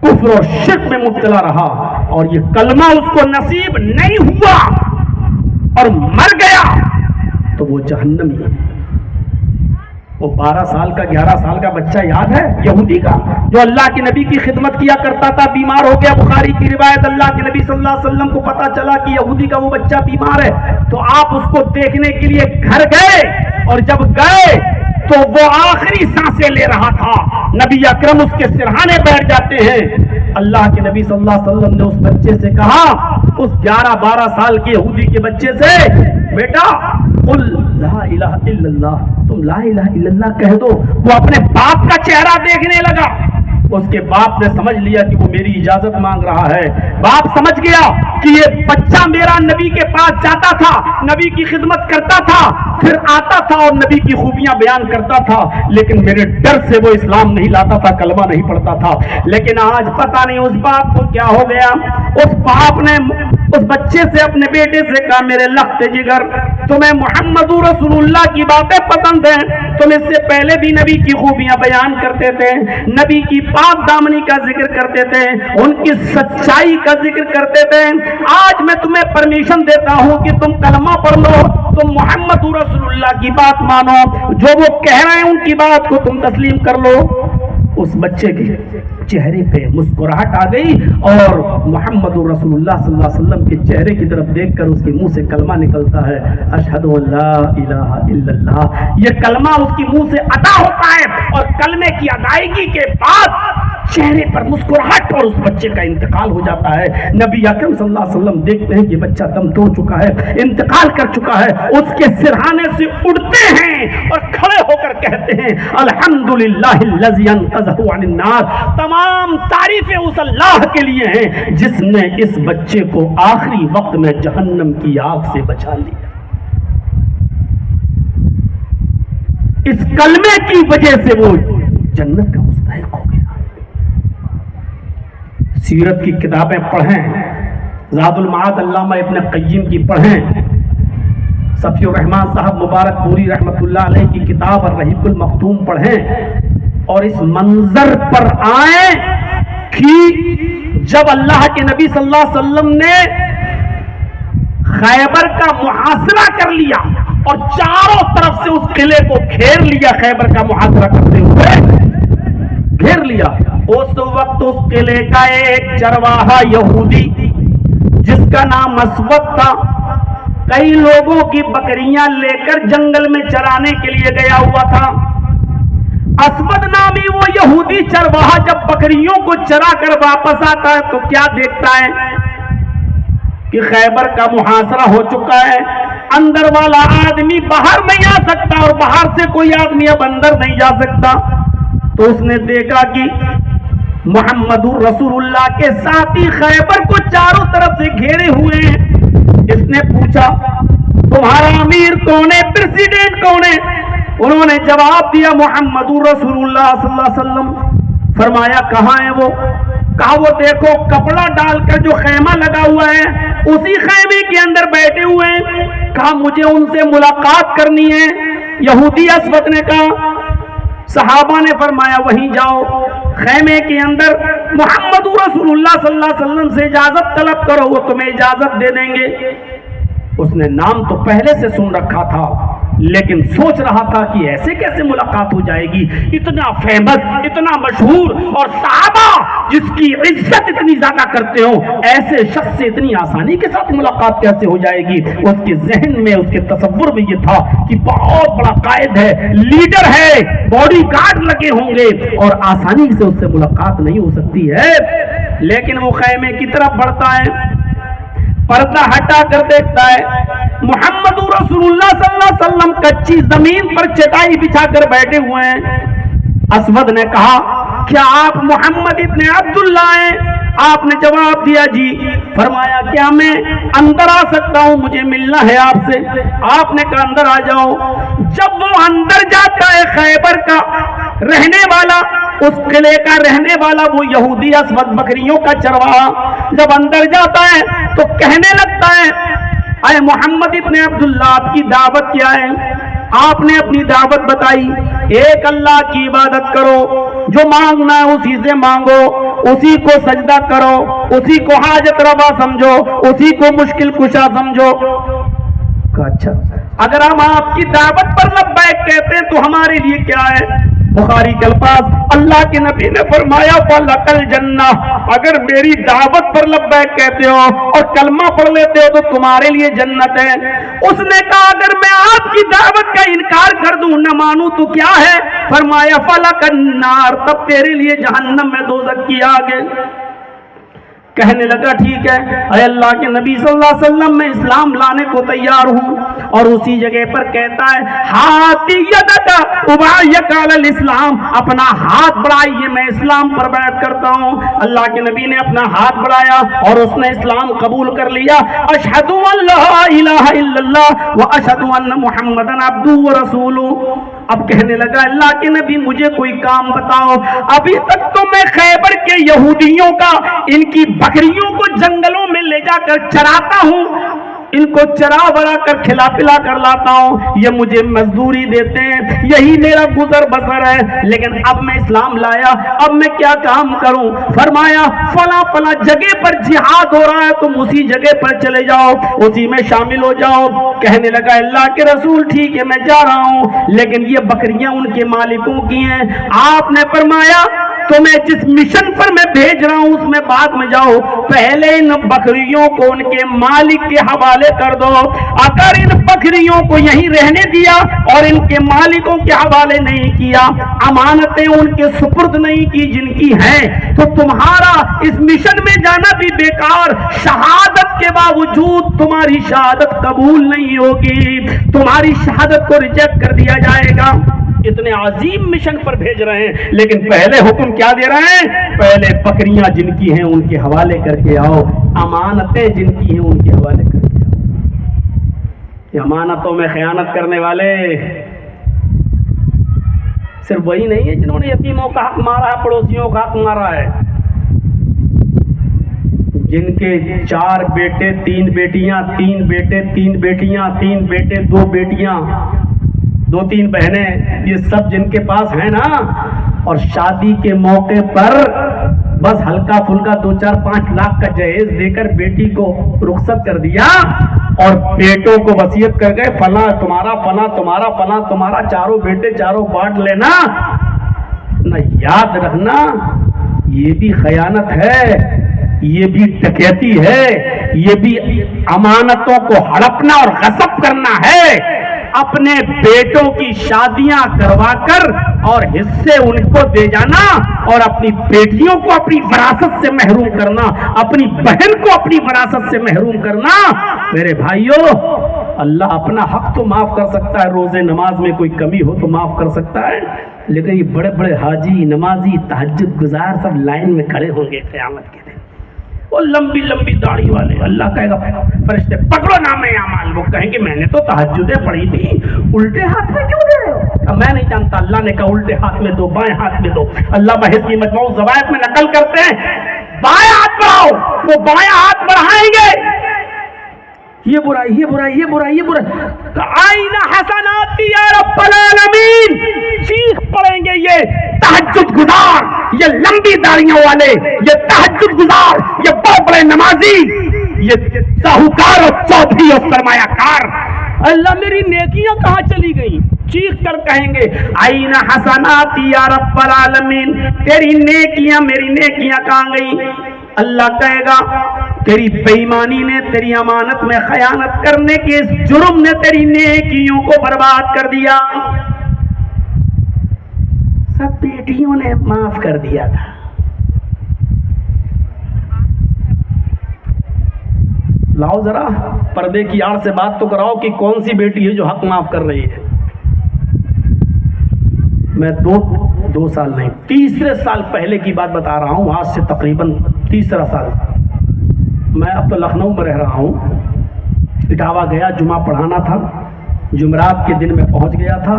کفر اور شرک میں مبتلا رہا اور یہ کلمہ اس کو نصیب نہیں ہوا اور مر گیا تو وہ جہنمی ہے. وہ 12 سال کا 11 سال کا بچہ یاد ہے یہودی کا جو اللہ کے نبی کی خدمت کیا کرتا تھا, بیمار ہو گیا. بخاری کی روایت, اللہ کے نبی صلی اللہ علیہ وسلم کو پتا چلا کہ یہودی کا وہ بچہ بیمار ہے تو آپ اس کو دیکھنے کے لیے گھر گئے, اور جب گئے تو وہ آخری سانسیں لے رہا تھا. نبی اکرم اس کے سرہانے بیٹھ جاتے ہیں. اللہ کے نبی صلی اللہ علیہ وسلم نے اس بچے سے کہا, اس 11-12 سال کے یہودی کے بچے سے, بیٹا قل لا الہ الا اللہ, تم لا الہ الا اللہ کہہ دو. وہ اپنے باپ کا چہرہ دیکھنے لگا. اس کے باپ نے سمجھ لیا کہ وہ میری اجازت مانگ رہا ہے. باپ سمجھ گیا کہ یہ بچہ میرا نبی کے پاس جاتا تھا, نبی کی خدمت کرتا تھا, پھر آتا تھا اور نبی کی خوبیاں بیان کرتا تھا, لیکن میرے ڈر سے وہ اسلام نہیں لاتا تھا, کلمہ نہیں پڑھتا تھا. لیکن آج پتہ نہیں اس باپ کو کیا ہو گیا. اس باپ نے اس بچے سے, اپنے بیٹے سے کہا, میرے لخت جگر, تمہیں محمد رسول اللہ کی باتیں پسند ہیں, تم اس سے پہلے بھی نبی کی خوبیاں بیان کرتے تھے, نبی کی پاک دامنی کا ذکر کرتے تھے, ان کی سچائی کا ذکر کرتے تھے. آج میں تمہیں پرمیشن دیتا ہوں کہ تم کلمہ پڑھ لو, تم محمد رسول اللہ کی بات مانو, جو وہ کہہ رہے ہیں ان کی بات کو تم تسلیم کر لو. اس بچے کے چہرے پہ مسکراہٹ آ گئی اور محمد رسول اللہ صلی اللہ علیہ وسلم کے چہرے کی طرف دیکھ کر اس کے منہ سے کلمہ نکلتا ہے, اشہد ان لا الہ الا اللہ. یہ کلمہ اس کی منہ سے ادا ہوتا ہے اور کلمے کی ادائیگی کے بعد چہرے پر مسکراہٹ اور اس بچے کا انتقال ہو جاتا ہے. نبی اکرم صلی اللہ علیہ وسلم دیکھتے ہیں کہ بچہ دم توڑ چکا ہے, انتقال کر چکا ہے, اس کے سرہانے سے اڑتے ہیں اور کھڑے ہو کر کہتے ہیں الحمدللہ الذی انقذہ عن النار. تمام تعریفیں اس اللہ کے لیے ہیں جس نے اس بچے کو آخری وقت میں جہنم کی آگ سے بچا لیا. اس کلمے کی وجہ سے وہ جنت کا مستحق ہو گیا. سیرت کی کتابیں پڑھیں, زاد المعاد علامہ ابن قیم کی پڑھیں, صفی الرحمان صاحب مبارک پوری رحمت اللہ علیہ کی کتاب الرحیق المختوم پڑھیں, اور اس منظر پر آئیں کہ جب اللہ کے نبی صلی اللہ علیہ وسلم نے خیبر کا محاصرہ کر لیا اور چاروں طرف سے اس قلعے کو گھیر لیا, خیبر کا محاصرہ کرتے ہوئے گھیر لیا, اس وقت اس قلعے کا ایک چرواہا یہودی جس کا نام اسود تھا، کئی لوگوں کی بکریاں لے کر جنگل میں چرانے کے لیے گیا ہوا تھا۔ اسود نامی وہ یہودی چرواہا جب بکریوں کو چرا کر واپس آتا ہے تو کیا دیکھتا ہے کہ خیبر کا محاصرہ ہو چکا ہے، اندر والا آدمی باہر نہیں آ سکتا اور باہر سے کوئی آدمی اب اندر نہیں جا سکتا۔ تو اس نے دیکھا کہ محمد رسول اللہ کے ساتھی خیبر کو چاروں طرف سے گھیرے ہوئے ہیں۔ اس نے پوچھا تمہارا امیر کون ہے، پریزیڈنٹ کون ہے؟ انہوں نے جواب دیا محمد رسول اللہ صلی اللہ علیہ وسلم۔ فرمایا کہاں ہے وہ؟ کہا وہ دیکھو کپڑا ڈال کر جو خیمہ لگا ہوا ہے اسی خیمے کے اندر بیٹھے ہوئے ہیں۔ کہا مجھے ان سے ملاقات کرنی ہے۔ یہودی اسود نے کہا، صحابہ نے فرمایا وہیں جاؤ، خیمے کے اندر محمد رسول اللہ صلی اللہ علیہ وسلم سے اجازت طلب کرو، وہ تمہیں اجازت دے دیں گے۔ اس نے نام تو پہلے سے سن رکھا تھا لیکن سوچ رہا تھا کہ ایسے کیسے ملاقات ہو جائے گی، اتنا فیمس، اتنا مشہور، اور صحابہ جس کی عزت اتنی زیادہ کرتے ہو، ایسے شخص سے اتنی آسانی کے ساتھ ملاقات کیسے ہو جائے گی؟ اس کے ذہن میں، اس کے تصور میں یہ تھا کہ بہت بڑا قائد ہے، لیڈر ہے، باڈی گارڈ لگے ہوں گے اور آسانی سے اس سے ملاقات نہیں ہو سکتی ہے۔ لیکن وہ خیمے کی طرف بڑھتا ہے، پردہ ہٹا کر دیکھتا ہے محمد رسول اللہ صلی اللہ علیہ وسلم کچی زمین پر چٹائی بچھا کر بیٹھے ہوئے ہیں۔ اسود نے کہا کیا آپ محمد ابن عبداللہ ہیں؟ آپ نے جواب دیا جی۔ فرمایا کیا میں اندر آ سکتا ہوں، مجھے ملنا ہے آپ سے؟ آپ نے کہا اندر آ جاؤ۔ جب وہ اندر جاتا ہے، خیبر کا رہنے والا، اس قلعے کا رہنے والا، وہ یہودی اسود بکریوں کا چرواہا جب اندر جاتا ہے تو کہنے لگتا ہے اے محمد ابن عبداللہ آپ کی دعوت کیا ہے؟ آپ نے اپنی دعوت بتائی، ایک اللہ کی عبادت کرو، جو مانگنا ہے اسی سے مانگو، اسی کو سجدہ کرو، اسی کو حاجت روا سمجھو، اسی کو مشکل کشا سمجھو۔ اچھا اگر ہم آپ کی دعوت پر لبیک کہتے ہیں تو ہمارے لیے کیا ہے؟ بخاری کے الفاظ، اللہ کے نبی نے فرمایا فَلَكَ الْجَنَّةُ، اگر میری دعوت پر لبیک کہتے ہو اور کلمہ پڑھ لیتے ہو تو تمہارے لیے جنت ہے۔ اس نے کہا اگر میں آپ کی دعوت کا انکار کر دوں، نہ مانوں تو کیا ہے؟ فرمایا فَلَكَ النَّارُ، تب تیرے لیے جہنم میں دوزخ کی آگ ہے۔ کہنے لگا ٹھیک ہے اے اللہ کے نبی صلی اللہ علیہ وسلم، میں اسلام لانے کو تیار ہوں۔ اور اسی جگہ پر کہتا ہے ہاتھی یدک ابایک علی الاسلام، اپنا ہاتھ بڑھائیے میں اسلام پر بیعت کرتا ہوں۔ اللہ کے نبی نے اپنا ہاتھ بڑھایا اور اس نے اسلام قبول کر لیا۔ اشہد ان لا الہ الا اللہ واشہد ان محمدا عبدہ ورسولہ۔ اب کہنے لگا اللہ کے نبی مجھے کوئی کام بتاؤ، ابھی تک تو میں خیبر کے یہودیوں کا، ان کی بکریوں کو جنگلوں میں لے جا کر چراتا ہوں، ان کو چرا برا کر کھلا پلا کر لاتا ہوں، یہ مجھے مزدوری دیتے ہیں، یہی میرا گزر بسر ہے، لیکن اب میں اسلام لایا، اب میں کیا کام کروں؟ فرمایا فلاں فلاں جگہ پر جہاد ہو رہا ہے، تم اسی جگہ پر چلے جاؤ، اسی میں شامل ہو جاؤ۔ کہنے لگا اللہ کے رسول ٹھیک ہے میں جا رہا ہوں، لیکن یہ بکریاں ان کے مالکوں کی ہیں۔ آپ نے فرمایا تو میں جس مشن پر میں بھیج رہا ہوں اس میں بعد میں جاؤ، پہلے ان بکریوں کو ان کے مالک کے حوالے کر دو۔ اگر ان بکریوں کو یہیں رہنے دیا اور ان کے مالکوں کے حوالے نہیں کیا، امانتیں ان کے سپرد نہیں کی جن کی ہیں، تو تمہارا اس مشن میں جانا بھی بیکار، شہادت کے باوجود تمہاری شہادت قبول نہیں ہوگی، تمہاری شہادت کو ریجیکٹ کر دیا جائے گا۔ اتنے عظیم مشن پر بھیج رہے ہیں لیکن پہلے حکم کیا دے رہے ہیں؟ پہلے بکریاں جن کی ہیں ان کے حوالے کر کے آؤ، امانتیں جن کی ہیں ان کے حوالے کر کے آؤ۔ یہ امانتوں میں خیانت کرنے والے صرف وہی نہیں ہے جنہوں نے یتیموں کا حق مارا ہے، پڑوسیوں کا حق مارا ہے، جن کے 4 بیٹے 3 بیٹیاں، 3 بیٹے 3 بیٹیاں، 3 بیٹے 2 بیٹیاں، 2-3 بہنیں، یہ سب جن کے پاس ہیں نا، اور شادی کے موقع پر بس ہلکا پھلکا 2-4-5 لاکھ کا جہیز دے کر بیٹی کو رخصت کر دیا اور بیٹوں کو وصیت کر گئے فلاں تمہارا، فلاں تمہارا، فلاں تمہارا، چاروں بیٹے چاروں بانٹ لینا۔ نہ یاد رکھنا یہ بھی خیانت ہے، یہ بھی ڈکیتی ہے، یہ بھی امانتوں کو ہڑپنا اور غصب کرنا ہے۔ اپنے بیٹوں کی شادیاں کروا کر اور حصے ان کو دے جانا اور اپنی بیٹیوں کو اپنی وراثت سے محروم کرنا، اپنی بہن کو اپنی وراثت سے محروم کرنا۔ میرے بھائیوں، اللہ اپنا حق تو معاف کر سکتا ہے، روزے نماز میں کوئی کمی ہو تو معاف کر سکتا ہے، لیکن یہ بڑے بڑے حاجی، نمازی، تہجد گزار سب لائن میں کھڑے ہوں گے قیامت کے دن، وہ لمبی لمبی داڑھی والے، اللہ کہے گا فرشتے پکڑو نام اعمال، وہ کہیں گے میں نے تو تہجدیں پڑھی تھی، الٹے ہاتھ میں کیوں دے رہے ہو؟ میں نہیں جانتا، اللہ نے کہا الٹے ہاتھ میں دو، بائیں ہاتھ میں دو۔ اللہ بحث کی مجموع زوائد میں نقل کرتے ہیں بائیں ہاتھ بڑھاؤ، وہ بائیں ہاتھ بڑھائیں گے، یہ برائی یہ برائی یہ برائی یہ برائی، آئینہ حسناتی یا رب العالمین، چیخ پڑیں گے یہ تہجد گزار، یہ لمبی داڑیوں والے، یہ تہجد گزار، یہ بہت بڑے نمازی، یہ ساہوکار اور چودھری اور سرمایہ کار، اللہ میری نیکیاں کہاں چلی گئی؟ چیخ کر کہیں گے آئینہ حسناتی یا رب العالمین، تیری نیکیاں میری نیکیاں کہاں گئی؟ اللہ کہے گا تیری بے ایمانی نے، تیری امانت میں خیانت کرنے کے اس جرم نے تیری نیکیوں کو برباد کر دیا۔ سب بیٹیوں نے معاف کر دیا تھا، لاؤ ذرا پردے کی آڑ سے بات تو کراؤ کہ کون سی بیٹی ہے جو حق معاف کر رہی ہے۔ میں دو سال نہیں، تیسرے سال پہلے کی بات بتا رہا ہوں، آج سے تقریباً تیسرا سال، میں اب تو لکھنؤ میں رہ رہا ہوں، اٹاوا گیا، جمعہ پڑھانا تھا، جمعرات کے دن میں پہنچ گیا تھا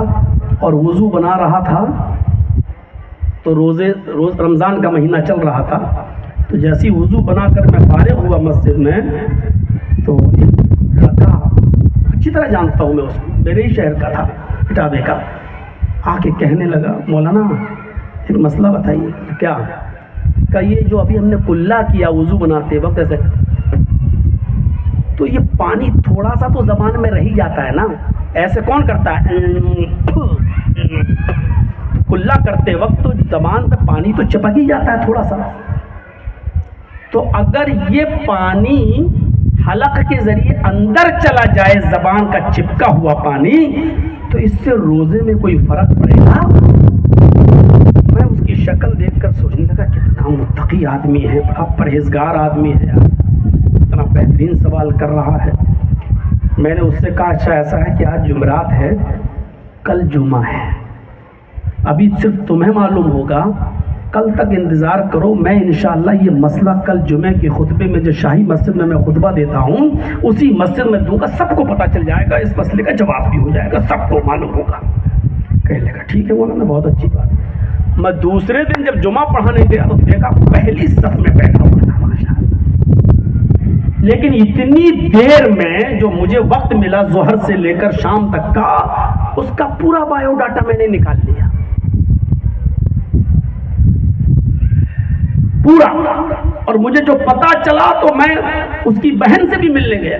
اور وضو بنا رہا تھا، تو روز رمضان کا مہینہ چل رہا تھا، تو جیسی وضو بنا کر میں فارغ ہوا مسجد میں، تو ایک لڑکا، اچھی طرح جانتا ہوں میں اس کو، میرے ہی شہر کا تھا، اٹاوے کا، آ کے کہنے لگا مولانا ایک مسئلہ بتائیے۔ کیا؟ کہ یہ جو ابھی ہم نے کلا کیا وضو بناتے وقت ایسے، تو یہ پانی تھوڑا سا تو زبان میں رہ جاتا ہے نا، ایسے کون کرتا ہے؟ کلا کرتے وقت تو زبان پہ پانی تو چپک ہی جاتا ہے تھوڑا سا، تو اگر یہ پانی حلق کے ذریعے اندر چلا جائے، زبان کا چپکا ہوا پانی، تو اس سے روزے میں کوئی فرق پڑے گا؟ میں اس کی شکل دیکھ کر سوچنے لگا کتنا متقی آدمی ہے، بڑا پرہیزگار آدمی ہے، اتنا بہترین سوال کر رہا ہے۔ میں نے اس سے کہا اچھا ایسا ہے کہ آج جمعرات ہے، کل جمعہ ہے، ابھی صرف تمہیں معلوم ہوگا، کل تک انتظار کرو، میں انشاءاللہ یہ مسئلہ کل جمعے کے خطبے میں جو شاہی مسجد میں خطبہ دیتا ہوں اسی مسجد میں دوں گا، سب کو پتہ چل جائے گا، اس مسئلے کا جواب بھی ہو جائے گا، سب کو معلوم ہوگا۔ کہنے لگا ٹھیک ہے مولانا، بہت اچھی بات۔ میں دوسرے دن جب جمعہ پڑھانے گیا تو دیکھا پہلی صف میں بیٹھا ہوا تھا ماشاءاللہ، لیکن اتنی دیر میں جو مجھے وقت ملا ظہر سے لے کر شام تک کا، اس کا پورا بایو ڈاٹا میں نے نکال لیا پورا، اور مجھے جو پتا چلا تو میں اس کی بہن سے بھی ملنے گیا،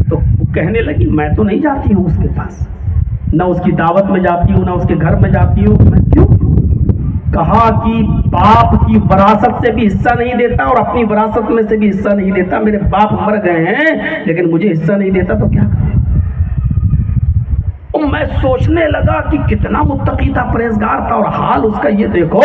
تو وہ کہنے لگی میں تو نہیں جاتی ہوں اس کے پاس، نہ اس کی دعوت میں جاتی ہوں، نہ اس کے گھر میں جاتی ہوں۔ میں کیوں؟ کہا کہ باپ کی وراثت سے بھی حصہ نہیں دیتا اور اپنی وراثت میں سے بھی حصہ نہیں دیتا، میرے باپ مر گئے ہیں لیکن مجھے حصہ نہیں دیتا، تو کیا کروں؟ اور میں سوچنے لگا کہ کتنا متقی تھا، پرہیزگار تھا، اور حال اس کا یہ دیکھو۔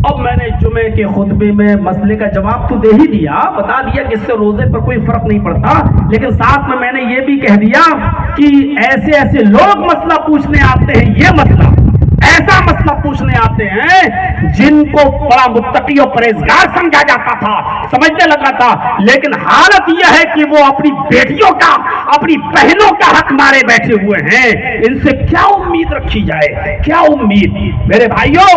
اب میں نے جمعے کے خطبے میں مسئلے کا جواب تو دے ہی دیا، بتا دیا کہ اس سے روزے پر کوئی فرق نہیں پڑتا، لیکن ساتھ میں نے یہ بھی کہہ دیا کہ ایسے ایسے لوگ مسئلہ پوچھنے آتے ہیں، یہ مسئلہ ایسا مسئلہ پوچھنے آتے ہیں جن کو بڑا متقی اور پرہیزگار سمجھا جاتا تھا، سمجھنے لگا تھا، لیکن حالت یہ ہے کہ وہ اپنی بیٹیوں کا، اپنی بہنوں کا حق مارے بیٹھے ہوئے ہیں، ان سے کیا امید رکھی جائے؟ کیا امید؟ میرے بھائیوں،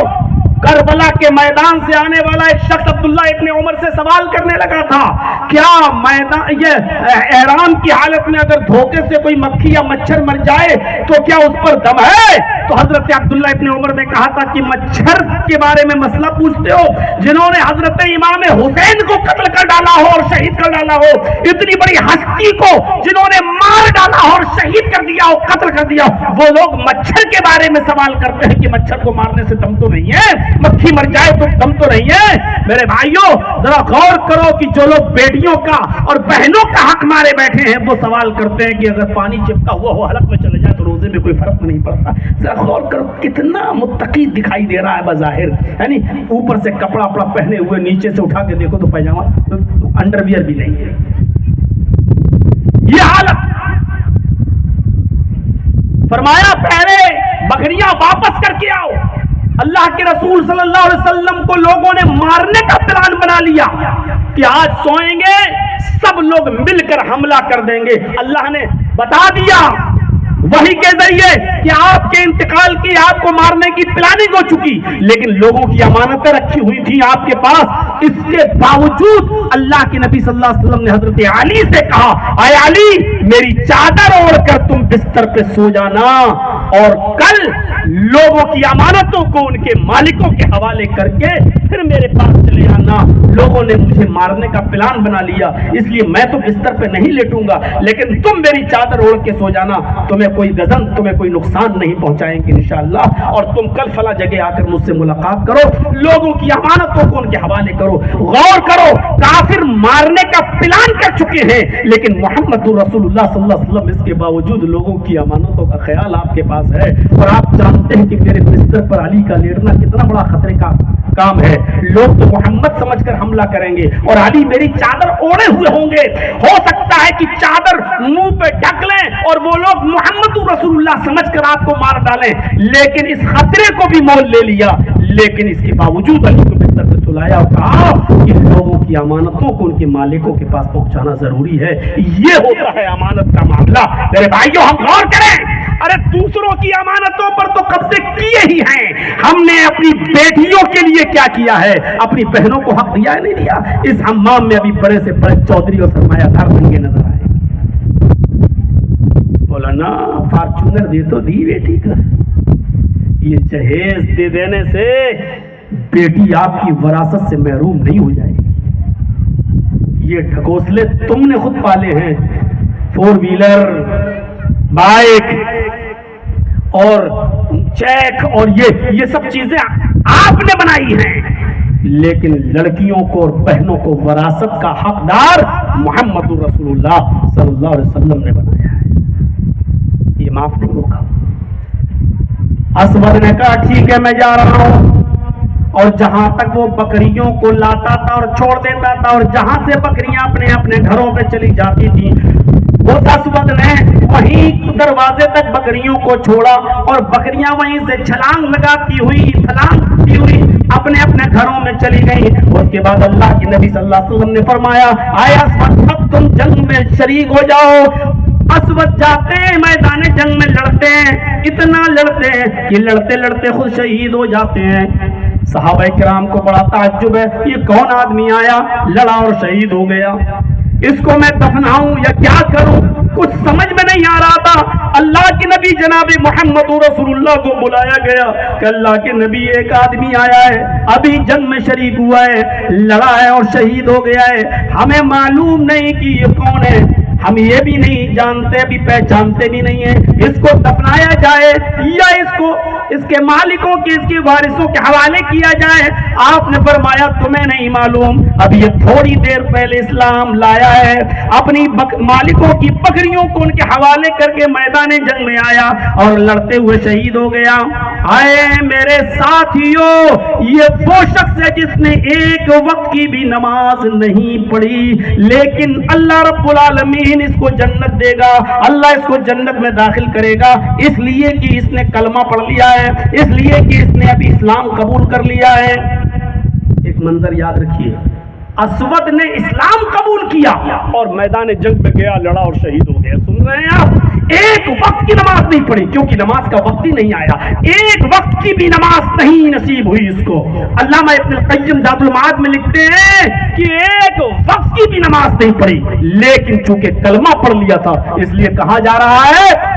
کربلا کے میدان سے آنے والا ایک شخص عبداللہ ابن عمر سے سوال کرنے لگا تھا، کیا میدان یہ احرام کی حالت میں اگر دھوکے سے کوئی مکھی یا مچھر مر جائے تو کیا اس پر دم ہے؟ تو حضرت عبداللہ ابن عمر نے کہا تھا کہ مچھر کے بارے میں مسئلہ پوچھتے ہو جنہوں نے حضرت امام حسین کو قتل کر ڈالا ہو اور شہید کر ڈالا ہو، اتنی بڑی ہستی کو جنہوں نے مار ڈالا ہو اور شہید کر دیا ہو، قتل کر دیا ہو، وہ لوگ مچھر کے بارے میں سوال کرتے ہیں کہ مچھر کو مارنے سے دم تو نہیں ہے؟ مکھی مر جائے تو دم تو نہیں ہے. میرے بھائیوں ذرا غور کرو کہ جو لوگ بیٹیوں کا اور بہنوں کا حق مارے بیٹھے ہیں وہ سوال کرتے ہیں کہ اگر پانی چپکا ہوا ہو حلق میں چلے جائے تو روزے میں کوئی فرق نہیں پڑتا. ذرا غور کرو کتنا متقی دکھائی دے رہا ہے بظاہر, یعنی اوپر سے کپڑا اپڑا پہنے ہوئے, نیچے سے اٹھا کے دیکھو تو پیجامہ انڈر ویئر بھی نہیں ہے. یہ حالت. فرمایا پہلے بکریاں واپس کر کے آؤ. اللہ کے رسول صلی اللہ علیہ وسلم کو لوگوں نے مارنے کا پلان بنا لیا کہ آج سوئیں گے سب لوگ مل کر حملہ کر دیں گے. اللہ نے بتا دیا وحی کے ذریعے کہ آپ کے انتقال کی, آپ کو مارنے کی پلاننگ ہو چکی, لیکن لوگوں کی امانتیں رکھی ہوئی تھی آپ کے پاس. اس کے باوجود اللہ کے نبی صلی اللہ علیہ وسلم نے حضرت علی سے کہا, اے علی میری چادر اوڑھ کر تم بستر پہ سو جانا اور کل لوگوں کی امانتوں کو ان کے مالکوں کے حوالے کر کے پھر میرے پاس چلے آنا. لوگوں نے مجھے مارنے کا پلان بنا لیا, اس لیے میں تو بستر پہ نہیں لیٹوں گا, لیکن تم میری چادر اوڑھ کے سو جانا. تمہیں کوئی غضب, تمہیں کوئی نقصان نہیں پہنچائیں گے انشاءاللہ, اور تم کل فلاں جگہ آ کر مجھ سے ملاقات کرو, لوگوں کی امانتوں کو ان کے حوالے کرو. غور کرو, کافر مارنے کا پلان کر چکے ہیں, لیکن محمد رسول اللہ صلی اللہ علیہ وسلم اس کے باوجود لوگوں کی امانتوں کا خیال آپ کے پاس ہے. اور آپ جانتے ہیں کہ میرے بستر پر علی کا لیٹنا کتنا بڑا خطرے کا کام ہے. لوگ تو محمد سمجھ کر حملہ کریں گے اور علی میری چادر اوڑے ہوئے ہوں گے. ہو سکتا ہے کہ چادر منہ پہ ڈھک لیں اور وہ لوگ محمد رسول اللہ سمجھ کر آپ کو مار ڈالیں, لیکن اس خطرے کو بھی مول لے لیا. لیکن اس کے باوجود علی کو بستر پہ سلایا اور کہا کہ لوگوں کی امانتوں کو ان کے مالکوں کے پاس پہنچانا ضروری ہے. یہ ہوتا ہے امانت کا معاملہ. میرے بھائیوں ہم غور کریں, ارے دوسروں کی امانتوں پر تو قبضے کیے ہی ہیں, ہم نے اپنی بیٹیوں کے لیے کیا کیا ہے؟ اپنی بہنوں کو حق دیا ہے نہیں دیا؟ اس حمام میں ابھی بڑے سے بڑے چودھری اور سرمایہ دار بنگے نظر آئے. مولانا فارچونر دے تو دی بیٹی کا, یہ جہیز دے دینے سے بیٹی آپ کی وراثت سے محروم نہیں ہو جائے گی. یہ ڈھکوسلے تم نے خود پالے ہیں, 4 ویلر, بائک اور چیک اور یہ سب چیزیں آپ نے بنائی ہیں, لیکن لڑکیوں کو اور بہنوں کو وراثت کا حقدار محمد رسول اللہ صلی اللہ علیہ وسلم نے بنایا ہے. یہ معاف نہیں ہوگا. اسود نے کہا ٹھیک ہے میں جا رہا ہوں, اور جہاں تک وہ بکریوں کو لاتا تھا اور چھوڑ دیتا تھا اور جہاں سے بکریاں اپنے اپنے گھروں پہ چلی جاتی تھی, وہ اسود نے وہیں دروازے تک بکریوں کو چھوڑا اور بکریاں وہیں سے چھلانگ لگاتی ہوئی اپنے اپنے گھروں میں چلی گئی. اس کے بعد اللہ کے نبی صلی اللہ علیہ وسلم نے فرمایا, آئے اسود اب تم جنگ میں شریک ہو جاؤ. اسود جاتے ہیں میدان جنگ میں, لڑتے ہیں, اتنا لڑتے ہیں کہ لڑتے لڑتے خود شہید ہو جاتے ہیں. صحابہ کرام کو بڑا تعجب ہے, یہ کون آدمی آیا, لڑا اور شہید ہو گیا, اس کو میں دفناؤں یا کیا کروں؟ کچھ سمجھ میں نہیں آ رہا تھا. اللہ کے نبی جناب محمد رسول اللہ کو بلایا گیا کہ اللہ کے نبی ایک آدمی آیا ہے, ابھی جنگ میں شریک ہوا ہے, لڑا ہے اور شہید ہو گیا ہے, ہمیں معلوم نہیں کہ یہ کون ہے, ہم یہ بھی نہیں جانتے, ابھی پہچانتے بھی نہیں ہیں, اس کو دفنایا جائے یا اس کو اس کے مالکوں کے, اس کے وارثوں کے حوالے کیا جائے؟ آپ نے فرمایا تمہیں نہیں معلوم, اب یہ تھوڑی دیر پہلے اسلام لایا ہے, اپنی مالکوں کی بکریوں کو ان کے حوالے کر کے میدان جنگ میں آیا اور لڑتے ہوئے شہید ہو گیا. آئے میرے ساتھیوں, یہ وہ شخص ہے جس نے ایک وقت کی بھی نماز نہیں پڑھی, لیکن اللہ رب العالمین اس کو جنت دے گا, اللہ اس کو جنت میں داخل کرے گا, اس لیے کہ اس نے کلمہ پڑھ لیا ہے, اس لیے کہ اس نے ابھی اسلام قبول کر لیا ہے. ایک منظر یاد رکھیے, اسود نے اسلام قبول کیا اور میدان جنگ میں گیا, لڑا اور شہید ہو گیا. سن رہے ہیں آپ, ایک وقت کی نماز نہیں پڑھی کیونکہ نماز کا وقت ہی نہیں آیا, ایک وقت کی بھی نماز نہیں نصیب ہوئی اس کو. علامہ ابن القیم زاد المعاد میں لکھتے ہیں کہ ایک وقت کی بھی نماز نہیں پڑھی, لیکن چونکہ کلمہ پڑھ لیا تھا اس لیے کہا جا رہا ہے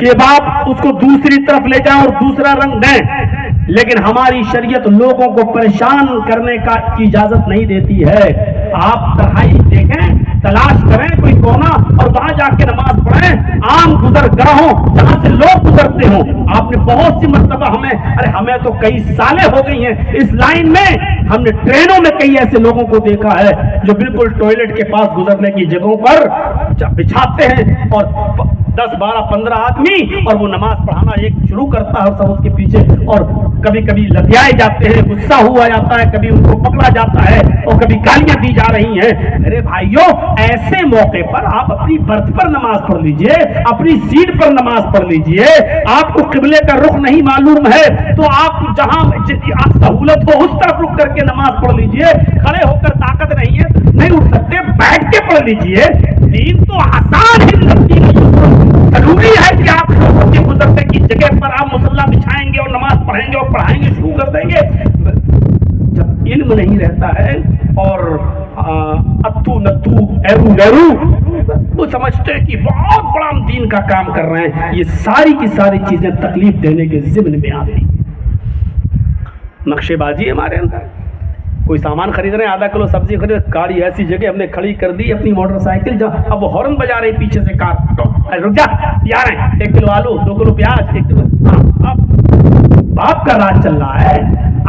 کہ باپ اس کو دوسری طرف لے جائیں اور دوسرا رنگ دیں، لیکن ہماری شریعت لوگوں کو پریشان کرنے کی اجازت نہیں دیتی ہے۔ آپ تنہائی دیکھیں، تلاش کریں کوئی کونا اور وہاں جا کے نماز پڑھیں، عام گزرگاہوں جہاں سے لوگ گزرتے ہوں۔ آپ نے بہت سی مرتبہ ہمیں تو کئی سالیں ہو گئی ہیں اس لائن میں، ہم نے ٹرینوں میں کئی ایسے لوگوں کو دیکھا ہے جو بالکل ٹوائلٹ کے پاس گزرنے کی جگہوں پر بچھاتے ہیں اور 10 12 15 آدمی، اور وہ نماز پڑھانا ایک شروع کرتا ہے سب اس کے پیچھے، اور کبھی کبھی لتیائے جاتے ہیں، غصہ ہوا جاتا ہے، کبھی ان کو پکڑا جاتا ہے اور کبھی گالیاں دی جا رہی ہیں۔ میرے بھائیوں، ایسے موقع پر آپ اپنی برتھ پر نماز پڑھ لیجئے، اپنی سیٹ پر نماز پڑھ لیجئے۔ آپ کو قبلے کا رخ نہیں معلوم ہے تو آپ جہاں سہولت ہو اس طرف رخ کر کے نماز پڑھ لیجئے۔ کھڑے ہو کر طاقت نہیں اٹھ سکتے، بیٹھ کے پڑھ لیجئے۔ دین تو آسان ہے، ضروری ہے کہ آپ لوگوں کے گزرنے کی جگہ پر آپ مصلی بچھائیں گے اور نماز پڑھیں گے اور پڑھائیں گے شروع کر دیں گے۔ جب علم نہیں رہتا ہے اور اتو نتو ایرو گیرو وہ سمجھتے ہیں کہ بہت بڑا دین کا کام کر رہے ہیں، یہ ساری کی ساری چیزیں تکلیف دینے کے ضمن میں آتی۔ نقشے بازی ہمارے اندر، کوئی سامان خرید رہے ہیں، آدھا کلو سبزی خرید، گاڑی ایسی جگہ ہم نے کھڑی کر دی اپنی موٹر سائیکل، جہاں اب وہ ہارن بجا رہی پیچھے سے کار، رک جا یار، 1 کلو آلو، 2 کلو پیاز، 1 کلو، باپ کا راج چل رہا ہے،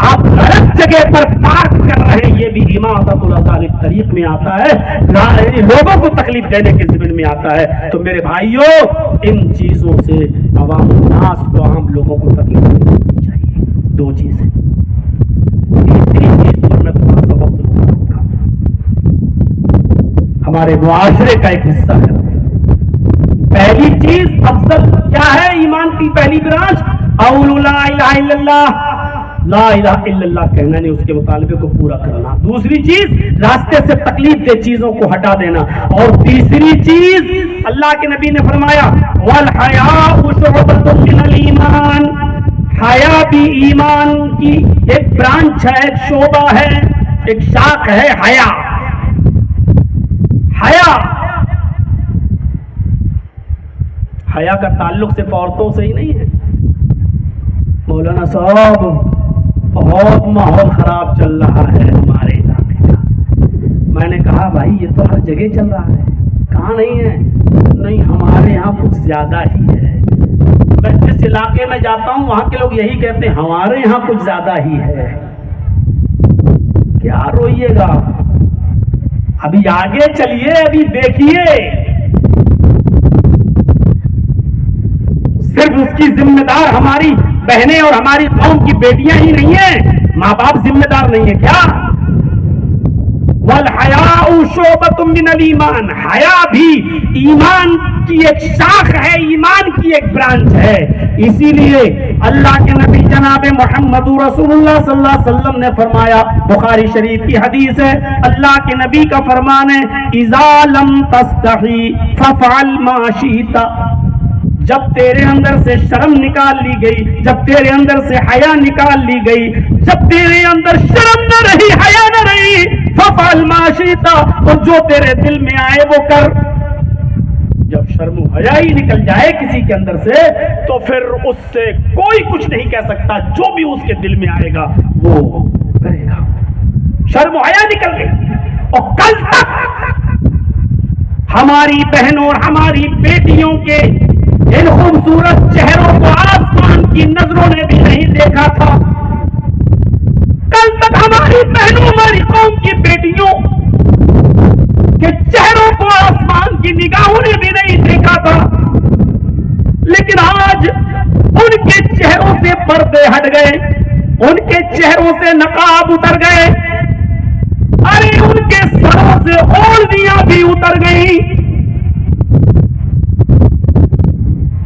آپ غلط جگہ پر پارک کر رہے ہیں، یہ بھی امامت الرسال طریق میں آتا ہے، لوگوں کو تکلیف دینے کے ضمن میں آتا ہے۔ تو میرے بھائیوں، ان چیزوں سے عوام الناس کو، عام لوگوں کو تکلیف نہیں چاہیے۔ 2 چیزیں۔ تیسری چیز پر میں تھوڑا سا وقت لوں گا، ہمارے معاشرے کا ایک حصہ ہے۔ پہلی چیز افضل کیا ہے؟ ایمان کی پہلی برانچ قول لا الہ الا اللہ، لا الہ الا اللہ کہنا، نہیں اس کے مطالبے کو پورا کرنا۔ دوسری چیز راستے سے تکلیف دہ چیزوں کو ہٹا دینا، اور تیسری چیز اللہ کے نبی نے فرمایا والحیاء شعبۃ من الایمان، حیا بھی ایمان کی ایک برانچ ہے، ایک شعبہ ہے، ایک شاخ ہے حیا۔ حیا کا تعلق صرف عورتوں سے ہی نہیں ہے۔ مولانا صاحب بہت ماحول خراب چل رہا ہے ہمارے علاقے کا۔ میں نے کہا بھائی یہ تو ہر جگہ چل رہا ہے، کہاں نہیں ہے؟ نہیں ہمارے یہاں کچھ زیادہ ہی ہے۔ میں جس علاقے میں جاتا ہوں وہاں کے لوگ یہی کہتے ہیں ہمارے یہاں کچھ زیادہ ہی ہے۔ کیا روئیے گا، ابھی آگے چلیے، ابھی دیکھیے۔ صرف اس کی ذمہ دار ہماری بہنیں اور ہماری قوم کی بیٹیاں ہی نہیں ہیں، ماں باپ ذمہ دار نہیں ہے کیا؟ والحیاء شعبۃ من الایمان، حیا بھی ایمان کی ایک شاخ ہے، ایمان کی ایک برانچ ہے۔ اسی لیے اللہ کے نبی جناب محمد رسول اللہ صلی اللہ علیہ وسلم نے فرمایا، بخاری شریف کی حدیث ہے، اللہ کے نبی کا فرمان ہے اذا لم تستحی فافعل ما شئت، جب تیرے اندر سے شرم نکال لی گئی، جب تیرے اندر سے حیا نکال لی گئی، جب تیرے اندر شرم نہ رہی، حیا نہ رہی، فافعل ما شئت، اور جو تیرے دل میں آئے وہ کر۔ جب شرم و حیا ہی نکل جائے کسی کے اندر سے تو پھر اس سے کوئی کچھ نہیں کہہ سکتا، جو بھی اس کے دل میں آئے گا وہ کرے گا۔ شرم و حیا نکل گئی، اور کل تک ہماری بہنوں اور ہماری بیٹیوں کے ان خوبصورت چہروں کو آسمان کی نظروں نے بھی نہیں دیکھا تھا۔ کل تک ہماری بہنوں، ہماری قوم کی بیٹیوں کے چہروں کو آسمان کی نگاہوں نے بھی نہیں دیکھا تھا، لیکن آج ان کے چہروں سے پردے ہٹ گئے، ان کے چہروں سے نقاب اتر گئے، ارے ان کے سروں سے اوڑھنیاں بھی اتر گئی۔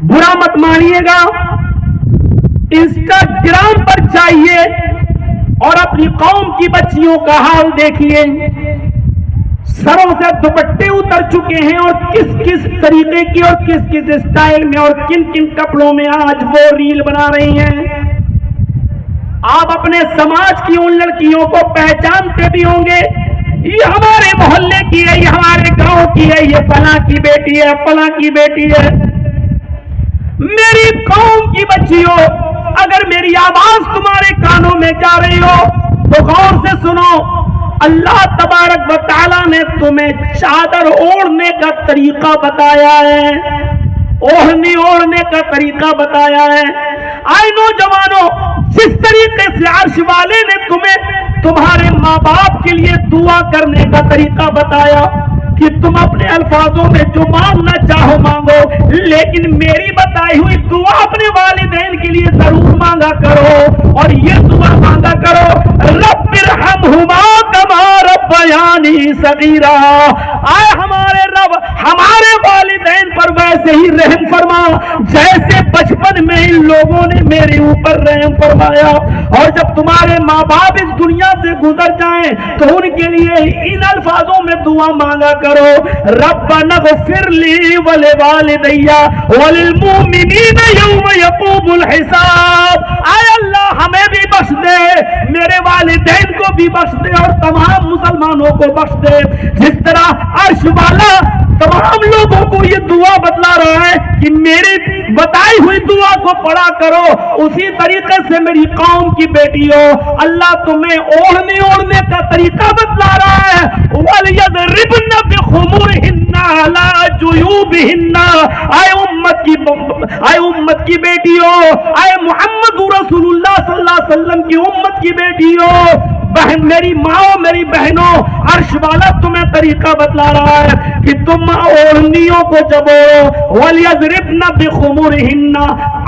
برا مت مانیے گا، انسٹاگرام پر جائیے اور اپنی قوم کی بچیوں کا حال دیکھیے، سروں سے دوپٹے اتر چکے ہیں، اور کس کس طریقے کی اور کس کس اسٹائل میں اور کن کن کپڑوں میں آج وہ ریل بنا رہی ہیں۔ آپ اپنے سماج کی ان لڑکیوں کو پہچانتے بھی ہوں گے، یہ ہمارے محلے کی ہے، یہ ہمارے گاؤں کی ہے، یہ فلاں کی بیٹی ہے، فلاں کی بیٹی ہے۔ میری قوم کی بچیوں، اگر میری آواز تمہارے کانوں میں جا رہی ہو تو غور سے سنو، اللہ تبارک و تعالیٰ نے تمہیں چادر اوڑھنے کا طریقہ بتایا ہے، اوڑھنی اوڑھنے کا طریقہ بتایا ہے۔ آئے نوجوانوں، جس طریقے سے عرش والے نے تمہیں تمہارے ماں باپ کے لیے دعا کرنے کا طریقہ بتایا کہ تم اپنے الفاظوں میں جو مانگنا چاہو مانگو، لیکن میری بتائی ہوئی دعا اپنے والدین کے لیے ضرور مانگا کرو، اور یہ دعا مانگا کرو، رب ارحمہما کما ربیانی صغیرا، آئے ہمارے رب ہمارے والدین پر ویسے ہی رحم فرما جیسے بچپن میں ان لوگوں نے میرے اوپر رحم فرمایا۔ اور جب تمہارے ماں باپ اس دنیا سے گزر جائیں تو ان کے لیے ان الفاظوں میں دعا مانگا کرو، ربنا اغفر لی ولوالدی وللمؤمنین یوم یقوم الحساب، اے اللہ ہمیں بھی بخش دے، میرے والدین کو بھی بخش دے، اور تمام مسلمانوں کو بخش دے۔ جس طرح عرش والا تمام لوگوں کو یہ دعا بتلا رہا ہے کہ میری بتائی ہوئی دعا کو پڑھا کرو، اسی طریقے سے میری قوم کی بیٹیوں، اللہ تمہیں اوڑھنے کا طریقہ بتلا رہا ہے، وَلْيَضْرِبْنَ بِخُمُرِهِنَّ عَلَى جُيُوبِهِنَّ، اے امت کی بیٹیوں، اے محمد رسول اللہ صلی اللہ علیہ وسلم کی امت کی بیٹیوں، بہن، میری ماں، میری بہنوں، عرش والا تمہیں طریقہ بتلا رہا ہے کہ تم اوڑھنیوں کو جبو، وَلْيَضْرِبْنَ بِخُمُرِهِنَّ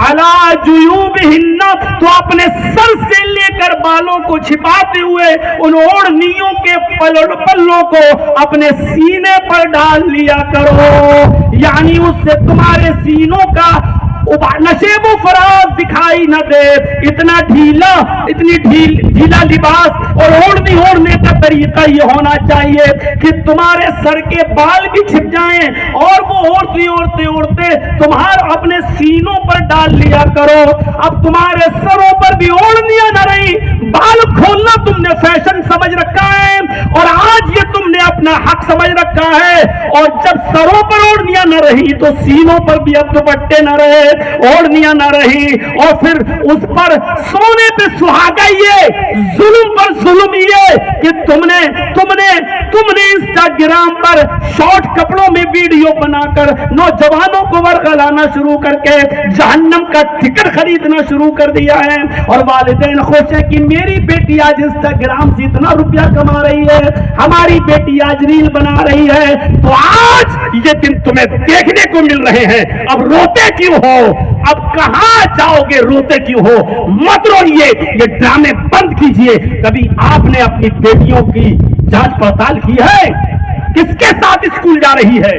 عَلَى جُيُوبِهِنَّ، تو اپنے سر سے لے کر بالوں کو چھپاتے ہوئے ان اوڑھنیوں کے پلوں کو اپنے سینے پر ڈال لیا کرو، یعنی اس سے تمہارے سینوں کا نشیب و فراز دکھائی نہ دے۔ اتنی ڈھیلا لباس اور اوڑھنے کا طریقہ یہ ہونا چاہیے کہ تمہارے سر کے بال بھی چھپ جائیں اور وہ اوڑھتے تمہارے اپنے سینوں پر ڈال لیا کرو۔ اب تمہارے سروں پر بھی اوڑھنیاں نہ رہی، بال کھولنا تم نے فیشن سمجھ رکھا ہے اور آج یہ تم نے اپنا حق سمجھ رکھا ہے، اور جب سروں پر اوڑھنیاں نہ رہی تو سینوں پر بھی اب دوپٹے نہ رہے، اوڑھنیاں نہ رہی، اور پھر اس پر سونے پہ سہاگا، یہ ظلم پر ظلم یہ کہ تم نے انسٹاگرام پر شارٹ کپڑوں میں ویڈیو بنا کر نوجوانوں کو ورغلانا شروع کر کے جہنم کا ٹکٹ خریدنا شروع کر دیا ہے، اور والدین خوش ہے کہ میری بیٹی آج انسٹاگرام سے اتنا روپیہ کما رہی ہے، ہماری بیٹی آج ریل بنا رہی ہے، تو آج یہ دن تمہیں دیکھنے کو مل رہے ہیں، اب روتے کیوں ہو؟ اب کہاں جاؤ گے؟ روتے کیوں ہو؟ مت روئیے، یہ ڈرامے بند کیجئے۔ کبھی آپ نے اپنی بیٹیوں کی جانچ پڑتال کی ہے؟ کس کے ساتھ اسکول جا رہی ہے؟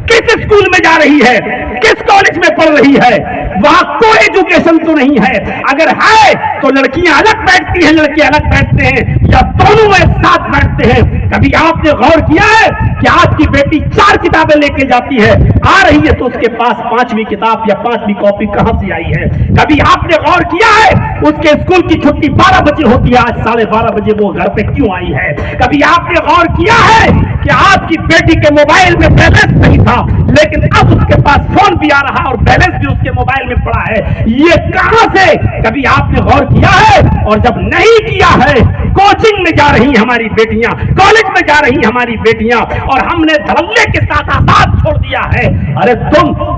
کس اسکول میں جا رہی ہے؟ کس کالج میں پڑھ رہی ہے؟ وہاں کوئی ایجوکیشن تو نہیں ہے، اگر ہے تو لڑکیاں الگ بیٹھتی ہیں، لڑکے الگ بیٹھتے ہیں، یا دونوں ایک ساتھ بیٹھتے ہیں۔ کبھی آپ نے غور کیا ہے کہ آپ کی بیٹی 4 کتابیں لے کے جاتی ہے، آ رہی ہے تو اس کے پاس 5ویں کتاب یا 5ویں کاپی کہاں سے آئی ہے؟ کبھی آپ نے غور کیا ہے اس کے اسکول کی چھٹی 12 بجے ہوتی ہے، آج 12:30 بجے وہ گھر پہ کیوں آئی ہے؟ کبھی آپ نے غور کیا ہے کہ آپ کی بیٹی کے موبائل میں بیلنس نہیں تھا لیکن اب اس کے پاس فون بھی آ رہا اور بیلنس بھی اس کے موبائل میں پڑا ہے؟ یہ کہاں سے؟ کبھی آپ نے غور کیا ہے؟ اور جب نہیں کیا ہے، کوچنگ میں جا رہی ہماری بیٹیاں، کالج میں جا رہی ہماری بیٹیاں، اور ہم نے دھڑلے کے ساتھ آزاد چھوڑ دیا ہے۔ ارے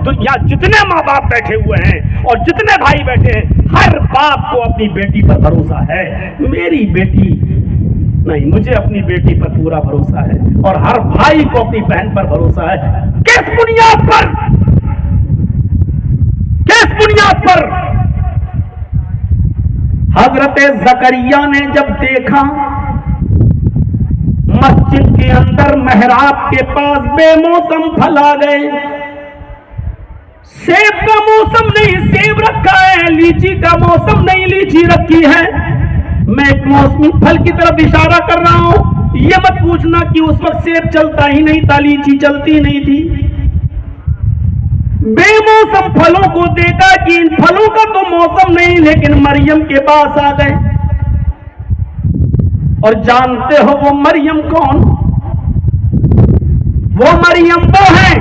دنیا جتنے ماں باپ بیٹھے ہوئے ہیں اور جتنے بھائی بیٹھے ہیں، ہر باپ کو اپنی بیٹی پر بھروسہ ہے، میری بیٹی نہیں، مجھے اپنی بیٹی پر پورا بھروسہ ہے، اور ہر بھائی کو اپنی بہن پر بھروسہ ہے۔ کس بنیاد پر؟ کس بنیاد پر؟ حضرت زکریا نے جب دیکھا مسجد کے اندر محراب کے پاس بے موسم پھل آ گئے، سیب کا موسم نہیں سیب رکھا ہے، لیچی کا موسم نہیں لیچی رکھی ہے، میں ایک موسمی پھل کی طرف اشارہ کر رہا ہوں، یہ مت پوچھنا کہ اس وقت سیب چلتا ہی نہیں تھا، لیچی چلتی نہیں تھی۔ بے موسم پھلوں کو دیکھا کہ ان پھلوں کا تو موسم نہیں، لیکن مریم کے پاس آ گئے، اور جانتے ہو وہ مریم کون؟ وہ مریم وہ ہے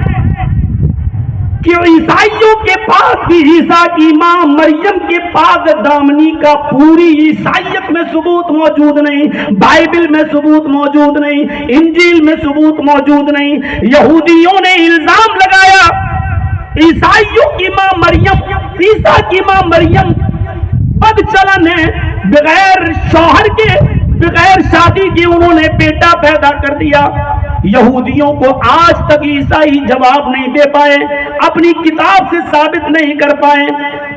کہ عیسائیوں کے پاس بھی عیسیٰ کی ماں مریم کے پاک دامنی کا پوری عیسائیت میں ثبوت موجود نہیں، بائبل میں ثبوت موجود نہیں، انجیل میں ثبوت موجود نہیں۔ یہودیوں نے الزام لگایا عیسائیوں کی ماں مریم، عیسیٰ کی ماں مریم بد چلن ہے، بغیر شوہر کے، بغیر شادی کے انہوں نے بیٹا پیدا کر دیا۔ یہودیوں کو آج تک عیسائی جواب نہیں دے پائے، اپنی کتاب سے ثابت نہیں کر پائے۔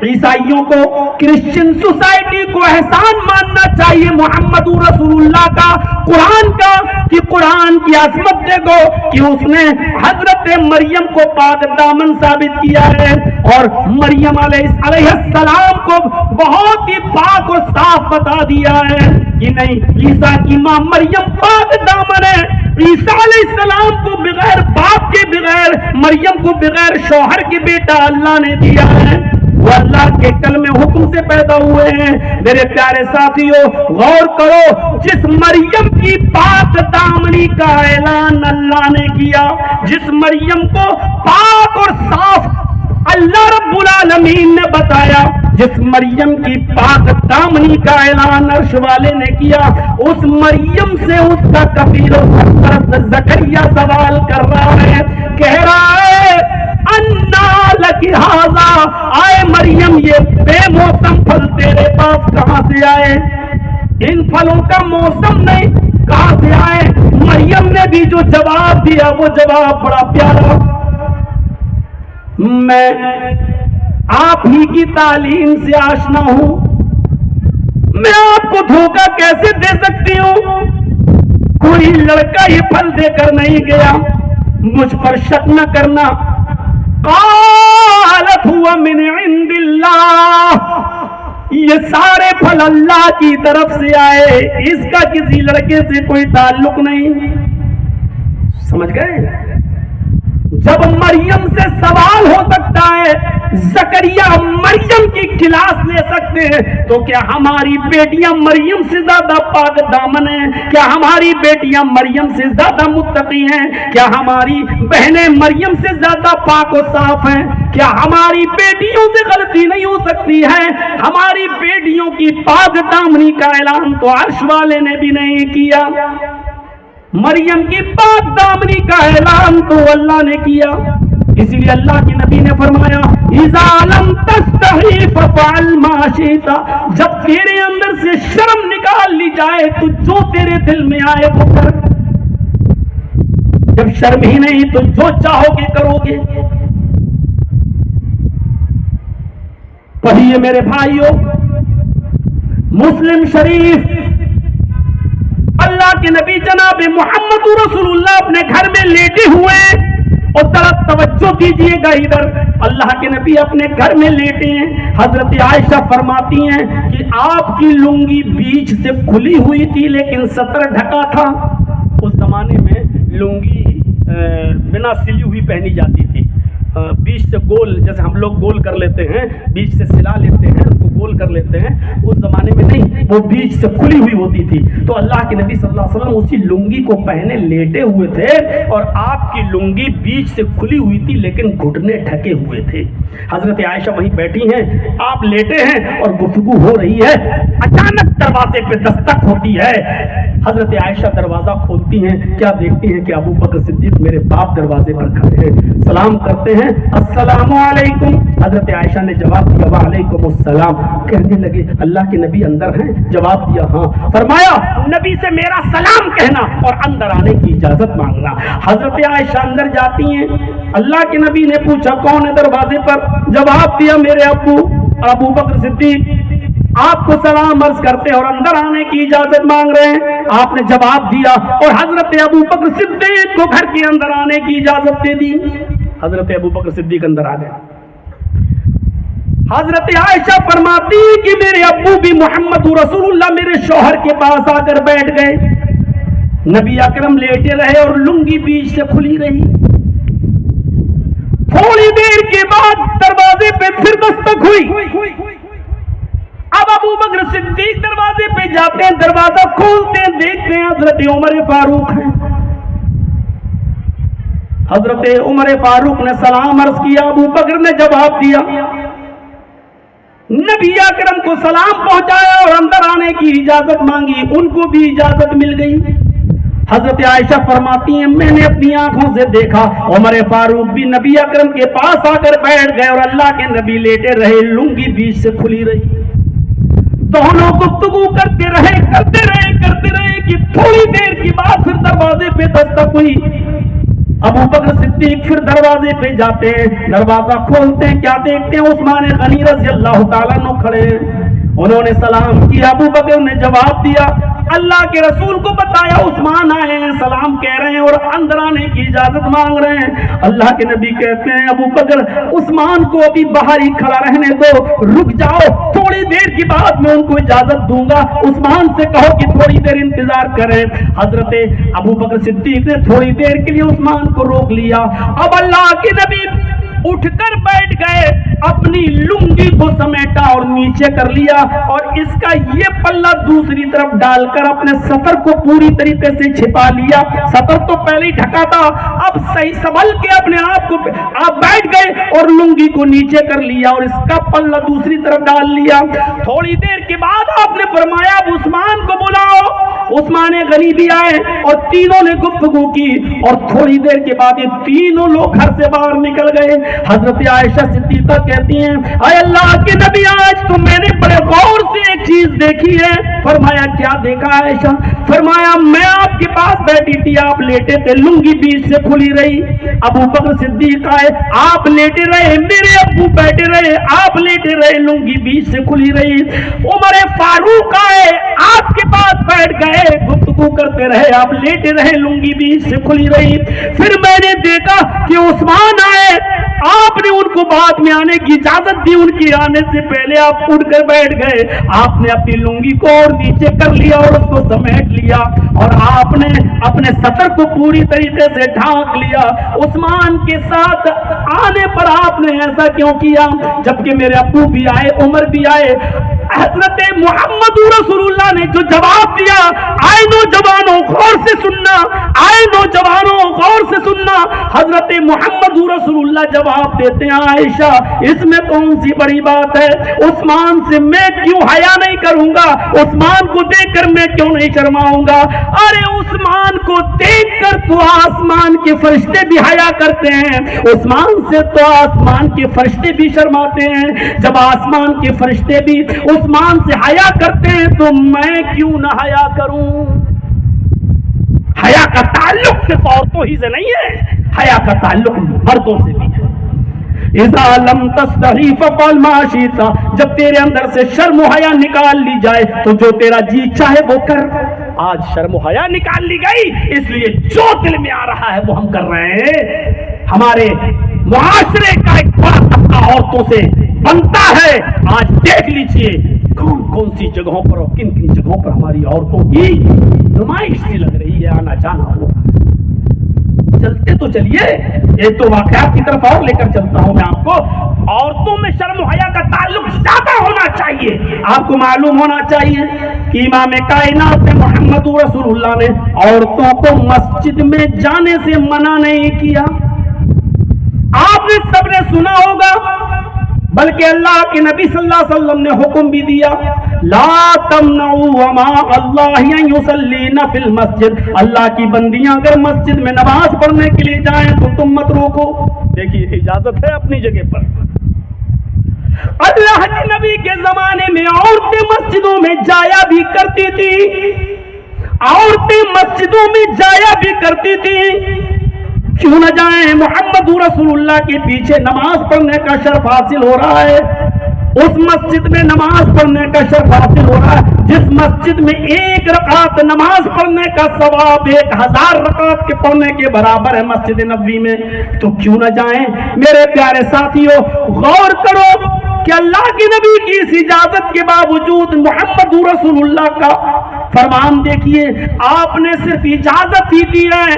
عیسائیوں کو، کرسچن سوسائٹی کو احسان ماننا چاہیے محمد رسول اللہ کا، قرآن کا، کہ قرآن کی عظمت دیکھو کہ اس نے حضرت مریم کو پاک دامن ثابت کیا ہے، اور مریم علیہ السلام کو بہت ہی پاک و صاف بتا دیا ہے کہ نہیں، عیسیٰ کی ماں مریم پاک دامن ہے۔ عیسیٰ علیہ السلام کو بغیر باپ کے، بغیر مریم کو بغیر شوہر کے بیٹا اللہ نے دیا ہے، وہ اللہ کے کلمے حکم سے پیدا ہوئے ہیں۔ میرے پیارے ساتھیوں، غور کرو، جس مریم کی پاک دامنی کا اعلان اللہ نے کیا، جس مریم کو پاک اور صاف اللہ رب العالمین نے بتایا، جس مریم کی پاک دامنی کا اعلان عرش والے نے کیا، اس مریم سے اس کا کفیل و سرپرست زکریا سوال کر رہا ہے، کہہ رہا ہے انا لکی ھذا، آئے مریم یہ بے موسم پھل تیرے پاس کہاں سے آئے؟ ان پھلوں کا موسم نہیں، کہاں سے آئے؟ مریم نے بھی جو جواب دیا وہ جواب بڑا پیارا، میں آپ ہی کی تعلیم سے آشنا ہوں، میں آپ کو دھوکہ کیسے دے سکتی ہوں؟ کوئی لڑکا یہ پھل دے کر نہیں گیا، مجھ پر شک نہ کرنا۔ قالت ہوا من عند اللہ، یہ سارے پھل اللہ کی طرف سے آئے، اس کا کسی لڑکے سے کوئی تعلق نہیں۔ سمجھ گئے؟ جب مریم سے سوال ہو سکتا ہے، زکریا مریم کی کلاس لے سکتے ہیں، تو کیا ہماری بیٹیاں مریم سے زیادہ پاک دامن ہیں؟ کیا ہماری بیٹیاں مریم سے زیادہ متقی ہیں؟ کیا ہماری بہنیں مریم سے زیادہ پاک و صاف ہیں؟ کیا ہماری بیٹیوں سے غلطی نہیں ہو سکتی ہے؟ ہماری بیٹیوں کی پاک دامنی کا اعلان تو عرش والے نے بھی نہیں کیا، مریم کی پاک دامنی کا اعلان تو اللہ نے کیا۔ اسی لیے اللہ کے نبی نے فرمایا اذا لم تستحی ففعل ما شئت، جب تیرے اندر سے شرم نکال لی جائے تو جو تیرے دل میں آئے وہ کر، جب شرم ہی نہیں تو جو چاہو گے کرو گے۔ پڑھیے میرے بھائیوں، مسلم شریف، اللہ کے نبی جناب محمد رسول اللہ اپنے گھر میں لیٹے ہوئے، اور ذرا توجہ دیجئے گا ادھر، اللہ کے نبی اپنے گھر میں لیٹے ہیں، حضرت عائشہ فرماتی ہیں کہ آپ کی لنگی بیچ سے کھلی ہوئی تھی لیکن سطر ڈھکا تھا۔ اس زمانے میں لنگی بنا سلی ہوئی پہنی جاتی تھی، بیچ سے گول، جیسے ہم لوگ گول کر لیتے ہیں، بیچ سے سلا لیتے ہیں، اس کو گول کر لیتے ہیں، اس زمانے میں نہیں، وہ بیچ سے کھلی ہوئی ہوتی تھی۔ تو اللہ کے نبی صلی اللہ علیہ وسلم اسی لنگی کو پہنے لیٹے ہوئے تھے، اور آپ کی لنگی بیچ سے کھلی ہوئی تھی لیکن گھٹنے ڈھکے ہوئے تھے۔ حضرت عائشہ وہیں بیٹھی ہیں، آپ لیٹے ہیں اور گفتگو ہو رہی ہے، اچانک دروازے پہ دستک ہوتی ہے، حضرت عائشہ دروازہ کھولتی ہیں، کیا دیکھتی ہیں کہ ابو بکر صدیق میرے باپ دروازے پر کھڑے ہیں، سلام کرتے ہیں، السلام علیکم۔ حضرت عائشہ نے جواب دیا وعلیکم السلام۔ کہنے لگے اللہ کے نبی اندر ہیں؟ جواب دیا ہاں۔ فرمایا نبی سے میرا سلام کہنا اور اندر آنے کی اجازت مانگنا۔ حضرت عائشہ اندر جاتی ہیں، اللہ کے نبی نے پوچھا کون ہے دروازے پر؟ جواب دیا میرے ابو بکر صدیق، آپ کو سلام عرض کرتے اور اندر آنے کی اجازت مانگ رہے ہیں۔ آپ نے جواب دیا اور حضرت ابو بکر صدیق کو گھر کے اندر آنے کی اجازت دے دی۔ حضرت ابو بکر صدیق اندر آ گئے۔ حضرت عائشہ فرماتی کہ میرے ابو بھی محمد رسول اللہ میرے شوہر کے پاس آ کر بیٹھ گئے، نبی اکرم لیٹے رہے اور لنگی بیچ سے کھلی رہی۔ تھوڑی دیر کے بعد دروازے پہ پھر دستک ہوئی، اب ابو بکر صدیق دروازے پہ جاتے ہیں، دروازہ کھولتے ہیں، دیکھتے ہیں حضرت عمر فاروق ہیں۔ حضرت عمر فاروق نے سلام عرض کیا، ابو بکر نے جواب دیا، نبی اکرم کو سلام پہنچایا اور اندر آنے کی اجازت مانگی، ان کو بھی اجازت مل گئی۔ حضرت عائشہ فرماتی ہیں میں نے اپنی آنکھوں سے دیکھا عمر فاروق بھی نبی اکرم کے پاس آ کر بیٹھ گئے اور اللہ کے نبی لیٹے رہے، لنگی بیچ سے کھلی رہی، دونوں گفتگو کرتے رہے کہ تھوڑی دیر کی بعد پھر دروازے پہ دستک ہوئی۔ ابو بکر صدیق پھر دروازے پہ جاتے ہیں، دروازہ کھولتے ہیں، کیا دیکھتے ہیں؟ عثمان غنی رضی اللہ تعالیٰ عنہ کھڑے ہیں۔ انہوں نے سلام کیا، ابو بکر نے جواب دیا، اللہ کے رسول کو بتایا عثمان آئے ہیں، سلام کہہ رہے ہیں اور اندر آنے کی اجازت مانگ رہے ہیں۔ اللہ کے نبی کہتے ہیں ابو بکر عثمان کو ابھی باہر ہی کھڑا رہنے دو، رک جاؤ، تھوڑی دیر کی بعد میں ان کو اجازت دوں گا، عثمان سے کہو کہ تھوڑی دیر انتظار کریں۔ حضرت ابو بکر صدیق نے تھوڑی دیر کے لیے عثمان کو روک لیا۔ اب اللہ کے نبی اٹھ کر بیٹھ گئے، اپنی لنگی کو سمیٹا اور نیچے کر لیا اور اس کا یہ پلہ دوسری طرف ڈال کر اپنے سطر کو پوری طریقے سے چھپا لیا۔ سطر تو پہلے ہی ڈھکا تھا، اب صحیح سنبھل کے اپنے آپ کو آپ بیٹھ گئے اور لنگی کو نیچے کر لیا اور اس کا پلہ دوسری طرف ڈال لیا۔ تھوڑی دیر کے بعد آپ نے فرمایا اب عثمان کو بلاؤ۔ عثمان غنی بھی آئے اور تینوں نے گفتگو کی اور تھوڑی دیر کے بعد یہ تینوں لوگ گھر سے باہر نکل گئے۔ حضرت عائشہ صدیقہ کہتی ہیں اے اللہ کے نبی آج تو میں نے بڑے غور سے ایک چیز دیکھی ہے۔ فرمایا کیا دیکھا عائشہ؟ فرمایا میں آپ کے پاس بیٹھی تھی، آپ لیٹے تھے، لنگی بیچ سے کھلی رہی، ابو بکر صدیق آئے، آپ لیٹے رہے، میرے ابو بیٹھے رہے، آپ لیٹے رہے، لنگی بیچ سے کھلی رہی، عمر فاروق آئے، آپ کے پاس بیٹھ گئے، گفتگو کرتے رہے، آپ لیٹے رہے، لنگی بیچ سے کھلی رہی۔ پھر میں نے دیکھا کہ عثمان آئے، آپ نے ان کو بعد میں آنے کی اجازت دی، ان کے آنے سے پہلے آپ اٹھ کر بیٹھ گئے، آپ نے اپنی لنگی کو اور نیچے کر لیا اور اس کو سمیٹ لیا اور آپ نے اپنے سطر کو پوری طریقے سے ڈھانک لیا۔ عثمان کے ساتھ آنے پر آپ نے ایسا کیوں کیا؟ جبکہ میرے ابو بھی آئے، عمر بھی آئے۔ حضرت محمد رسول اللہ نے جو جواب دیا، آئے نوجوانوں غور سے سننا، آئے نوجوانوں غور سے سننا، حضرت محمد رسول اللہ جواب دیتے ہیں عائشہ اس میں کون سی بڑی بات ہے؟ عثمان سے میں کیوں حیا نہیں کروں گا؟ عثمان کو دیکھ کر میں کیوں نہیں شرماؤں گا؟ ارے عثمان کو دیکھ کر تو آسمان کے فرشتے بھی حیا کرتے ہیں، عثمان سے تو آسمان کے فرشتے بھی شرماتے ہیں۔ جب آسمان کے فرشتے بھی عثمان سے حیا کرتے ہیں تو میں کیوں نہ حیا کروں؟ حیا کا تعلق صرف عورتوں ہی سے نہیں ہے، حیا کا تعلق مردوں سے بھی ہے۔ اذا لم تستحی فقل ما شئت، جب تیرے اندر سے شرم و حیا نکال لی جائے تو جو تیرا جی چاہے وہ کر۔ آج شرم و حیا نکال لی گئی، اس لیے جو دل میں آ رہا ہے وہ ہم کر رہے ہیں۔ ہمارے معاشرے کا ایک بڑا طبقہ عورتوں سے بنتا ہے۔ آج دیکھ لیجئے کون کون سی جگہوں پر اور کن کن جگہوں پر ہماری عورتوں کی نمائش سی لگ رہی ہے، آنا جانا ہو۔ چلتے تو چلیے، ایک تو واقعات کی طرف اور لے کر چلتا ہوں میں آپ کو۔ عورتوں میں شرم و حیا کا تعلق زیادہ ہونا چاہیے۔ آپ کو معلوم ہونا چاہیے کہ امام کائنات محمد رسول اللہ نے عورتوں کو مسجد میں جانے سے منع نہیں کیا۔ آپ نے سب نے سنا ہوگا، بلکہ اللہ کے نبی صلی اللہ علیہ وسلم نے حکم بھی دیا، لا تمنعوا اماء اللہ ان یصلین فی المسجد، اللہ کی بندیاں اگر مسجد میں نماز پڑھنے کے لیے جائیں تو تم مت روکو۔ دیکھیے اجازت ہے اپنی جگہ پر۔ اللہ کے نبی کے زمانے میں عورتیں مسجدوں میں جایا بھی کرتی تھی، عورتیں مسجدوں میں جایا بھی کرتی تھی۔ کیوں نہ جائیں؟ محمد رسول اللہ کے پیچھے نماز پڑھنے کا شرف حاصل ہو رہا ہے، اس مسجد میں نماز پڑھنے کا شرف حاصل ہو رہا ہے جس مسجد میں ایک رکعت نماز پڑھنے کا ثواب 1000 رکعت کے پڑھنے کے برابر ہے مسجد نبوی میں، تو کیوں نہ جائیں؟ میرے پیارے ساتھیوں، غور کرو کہ اللہ کے نبی کی اس اجازت کے باوجود محمد رسول اللہ کا فرمان دیکھیے، آپ نے صرف اجازت ہی دی ہے،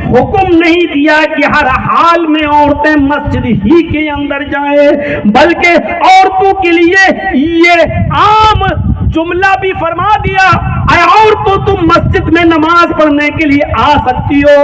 حکم نہیں دیا کہ ہر حال میں عورتیں مسجد ہی کے اندر جائیں، بلکہ عورتوں کے لیے یہ عام جملہ بھی فرما دیا، اے عورتوں تم مسجد میں نماز پڑھنے کے لیے آ سکتی ہو،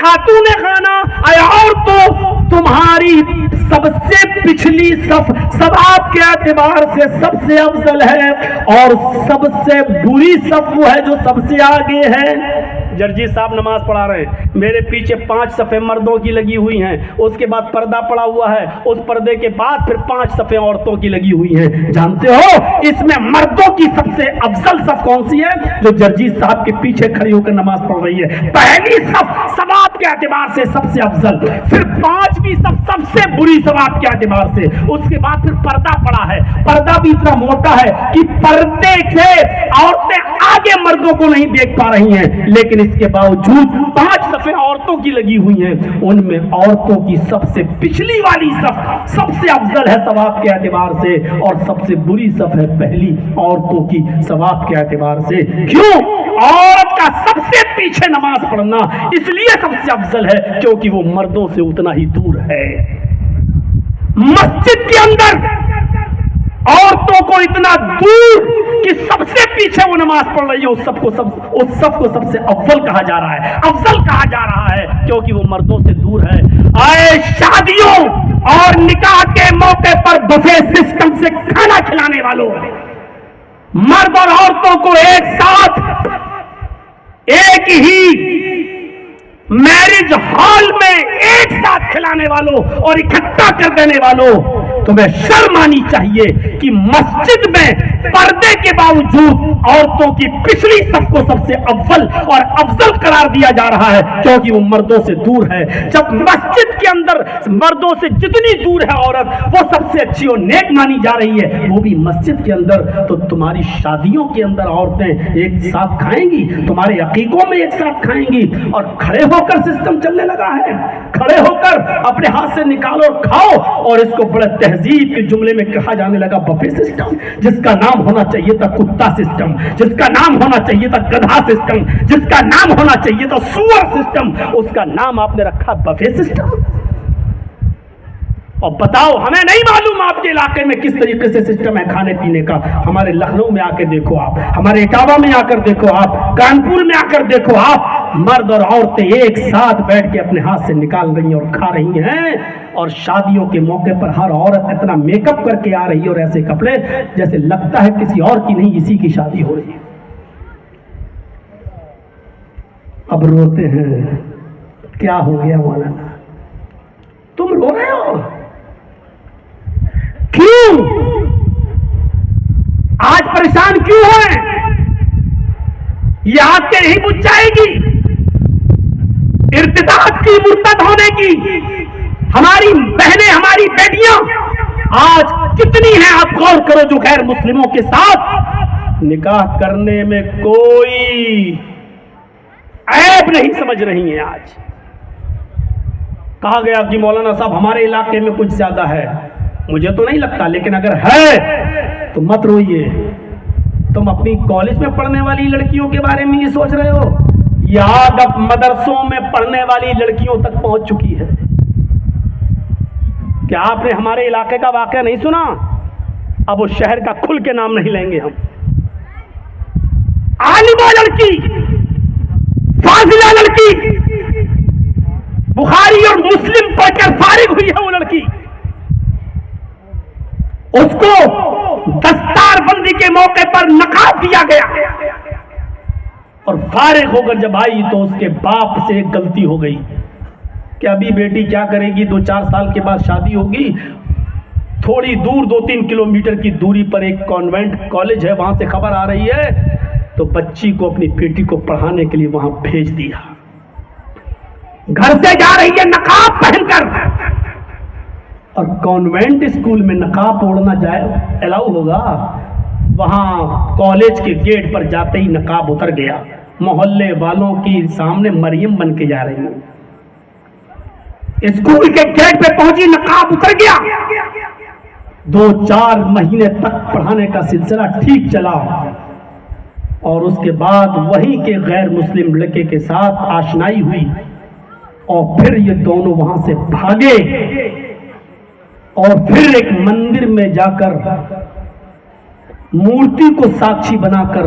خاتون خانہ، اے عورتوں، تمہاری سب سے پچھلی صف ثواب کے اعتبار سے سب سے افضل ہے، اور سب سے بری صف وہ ہے جو سب سے آگے ہے۔ جرجی صاحب نماز پڑھا رہے ہیں، میرے پیچھے 5 صفیں مردوں کی لگی ہوئی ہیں، اس کے بعد پردہ پڑا ہوا ہے، اس پردے کے بعد پھر 5 صفیں عورتوں کی لگی ہوئی ہیں۔ جانتے ہو اس میں مردوں کی سب سے افضل صف کون سی ہے؟ جو جرجی صاحب کے پیچھے کھڑی ہو کر نماز پڑھ رہی ہے۔ پہلی صف ثواب کے اعتبار سے سب سے افضل، پھر 5ویں صف سب سے بری ثواب کے اعتبار سے، اس کے بعد پھر پردہ پڑا ہے۔ پردہ بھی اتنا موٹا ہے کہ پردے سے عورتیں آگے مردوں کو نہیں دیکھ پا رہی ہیں، لیکن اس کے باوجود 5 صفیں عورتوں کی لگی ہوئی ہیں، ان میں عورتوں کی سب سے پچھلی والی صف سب سے افضل ہے ثواب کے اعتبار سے، اور سب سے بری صف ہے پہلی عورتوں کی ثواب کے اعتبار سے۔ کیوں؟ عورت کا سب سے پیچھے نماز پڑھنا اس لیے سب سے افضل ہے کیونکہ وہ مردوں سے اتنا ہی دور ہے۔ مسجد کے اندر عورتوں کو اتنا دور کہ سب سے پیچھے وہ نماز پڑھ رہی ہے، اس صف کو سب سے اول کہا جا رہا ہے، افضل کہا جا رہا ہے کیونکہ وہ مردوں سے دور ہے۔ آئے شادیوں اور نکاح کے موقع پر بفے سسٹم سے کھانا کھلانے والوں، مرد اور عورتوں کو ایک ساتھ ایک ہی میرج ہال میں ایک ساتھ کھلانے والوں اور اکٹھا کر دینے والوں، تمہیں شرم آنی چاہیے کہ مسجد میں پردے کے باوجود عورتوں کی پچھلی صف کو سب سے اول اور افضل قرار دیا جا رہا ہے کیونکہ وہ مردوں سے دور ہے۔ جب مسجد کے اندر مردوں سے جتنی دور ہے عورت وہ سب سے اچھی اور نیک مانی جا رہی ہے، وہ بھی مسجد کے اندر، تو تمہاری شادیوں کے اندر عورتیں ایک ساتھ کھائیں گی، تمہارے عقیقوں میں ایک ساتھ کھائیں گی، اور کھڑے ہو کر سسٹم چلنے لگا ہے، کھڑے ہو کر اپنے ہاتھ سے نکالو اور کھاؤ، اور اس کو بڑے تہذیب کے جملے میں کہا جانے لگا بفے سسٹم، جس کا نام ہونا چاہیے تھا کتا سسٹم، جس کا نام ہونا چاہیے تھا گدھا سسٹم، جس کا نام ہونا چاہیے تھا سور سسٹم، اس کا نام آپ نے رکھا بفے سسٹم۔ اور بتاؤ، ہمیں نہیں معلوم آپ کے علاقے میں کس طریقے سے سسٹم ہے کھانے پینے کا، ہمارے لکھنؤ میں آ کے دیکھو آپ، ہمارے اٹاوا میں آ کر دیکھو آپ، کانپور میں آ کر دیکھو آپ، مرد اور عورتیں ایک ساتھ بیٹھ کے اپنے ہاتھ سے نکال رہی ہیں اور کھا رہی ہیں، اور شادیوں کے موقع پر ہر عورت اتنا میک اپ کر کے آ رہی ہے اور ایسے کپڑے جیسے لگتا ہے کسی اور کی نہیں اسی کی شادی ہو رہی ہے۔ اب روتے ہیں، کیا ہو گیا مولانا؟ تم رو رہے ہو کیوں؟ آج پریشان کیوں ہیں؟ یہ آگ کے نہیں بجھ جائے گی ارتداد کی، مرتد ہونے کی۔ ہماری بہنیں، ہماری بیٹیاں آج کتنی ہیں آپ غور کرو جو غیر مسلموں کے ساتھ نکاح کرنے میں کوئی عیب نہیں سمجھ رہی ہیں۔ آج کہا گیا کہ مولانا صاحب ہمارے علاقے میں کچھ زیادہ ہے، مجھے تو نہیں لگتا، لیکن اگر ہے تو مت روئیے۔ تم اپنی کالج میں پڑھنے والی لڑکیوں کے بارے میں یہ سوچ رہے ہو؟ یہ آگ اب مدرسوں میں پڑھنے والی لڑکیوں تک پہنچ چکی ہے۔ کیا آپ نے ہمارے علاقے کا واقعہ نہیں سنا؟ اب اس شہر کا کھل کے نام نہیں لیں گے ہم۔ عالمہ لڑکی، فاضلہ لڑکی، بخاری اور مسلم پڑھ کر فارغ ہوئی ہے وہ لڑکی، اس کو دستار بندی کے موقع پر نقاب دیا گیا، اور فارغ ہو کر جب آئی تو اس کے باپ سے ایک غلطی ہو گئی کہ ابھی بیٹی کیا کرے گی، 2-4 سال کے بعد شادی ہوگی، تھوڑی دور 2-3 کلومیٹر کی دوری پر ایک کانوینٹ کالج ہے، وہاں سے خبر آ رہی ہے، تو بچی کو، اپنی بیٹی کو پڑھانے کے لیے وہاں بھیج دیا۔ گھر سے جا رہی ہے نقاب پہن کر، اور کانوینٹ اسکول میں نقاب اوڑھنا الاؤ ہوگا؟ وہاں کالج کے گیٹ پر جاتے ہی نقاب اتر گیا، محلے والوں کی سامنے مریم بن کے جا رہی ہے، اسکول کے گیٹ پہ پہنچی، نقاب اتر گیا۔ 2-4 مہینے تک پڑھانے کا سلسلہ ٹھیک چلا، اور اس کے بعد وہیں کے غیر مسلم لڑکے کے ساتھ آشنائی ہوئی، اور پھر یہ دونوں وہاں سے بھاگے، اور پھر ایک مندر میں جا کر مورتی کو ساکشی بنا کر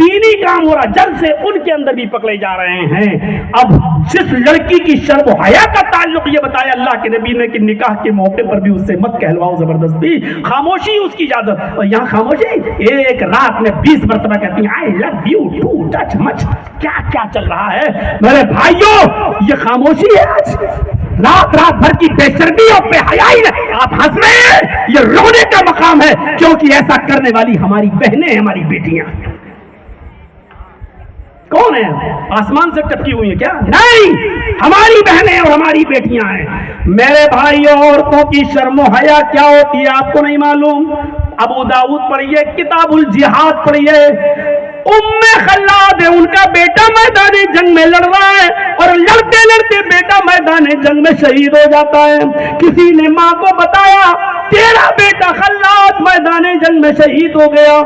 دینی کام ہو رہا، جلد سے ان کے اندر بھی پکڑے جا رہے ہیں۔ اب جس لڑکی کی شرم و حیا کا تعلق یہ بتایا اللہ کے نبی نے کہ نکاح کے موقع پر بھی اس سے مت کہلواؤ زبردستی، خاموشی اس کی اجازت۔ اور یہاں خاموشی ایک رات میں 20 مرتبہ کہتی ہیں آئی لو یو ٹو ٹچ مچ، کیا کیا چل رہا ہے میرے بھائیوں؟ یہ خاموشی ہے آج، رات بھر کی بے شرمی اور بے حیائی نہیں۔ آپ ہنس رہے ہیں، یہ رونے کا مقام ہے، کیونکہ ایسا کرنے والی ہماری بہنیں، ہماری بیٹیاں۔ کون ہے؟ آسمان سے ٹپکی ہوئی ہیں کیا؟ نہیں، ہماری بہنیں اور ہماری بیٹیاں ہیں۔ میرے بھائیوں، عورتوں کی شرم و حیا کیا ہوتی ہے آپ کو نہیں معلوم؟ ابو داؤد پڑھیے، کتاب الجہاد پڑھیے، ام خلاد ہے، ان کا بیٹا میدان جنگ میں لڑ رہا ہے اور لڑتے لڑتے بیٹا میدان جنگ میں شہید ہو جاتا ہے۔ کسی نے ماں کو بتایا تیرا بیٹا خلاد میدان جنگ میں شہید ہو گیا۔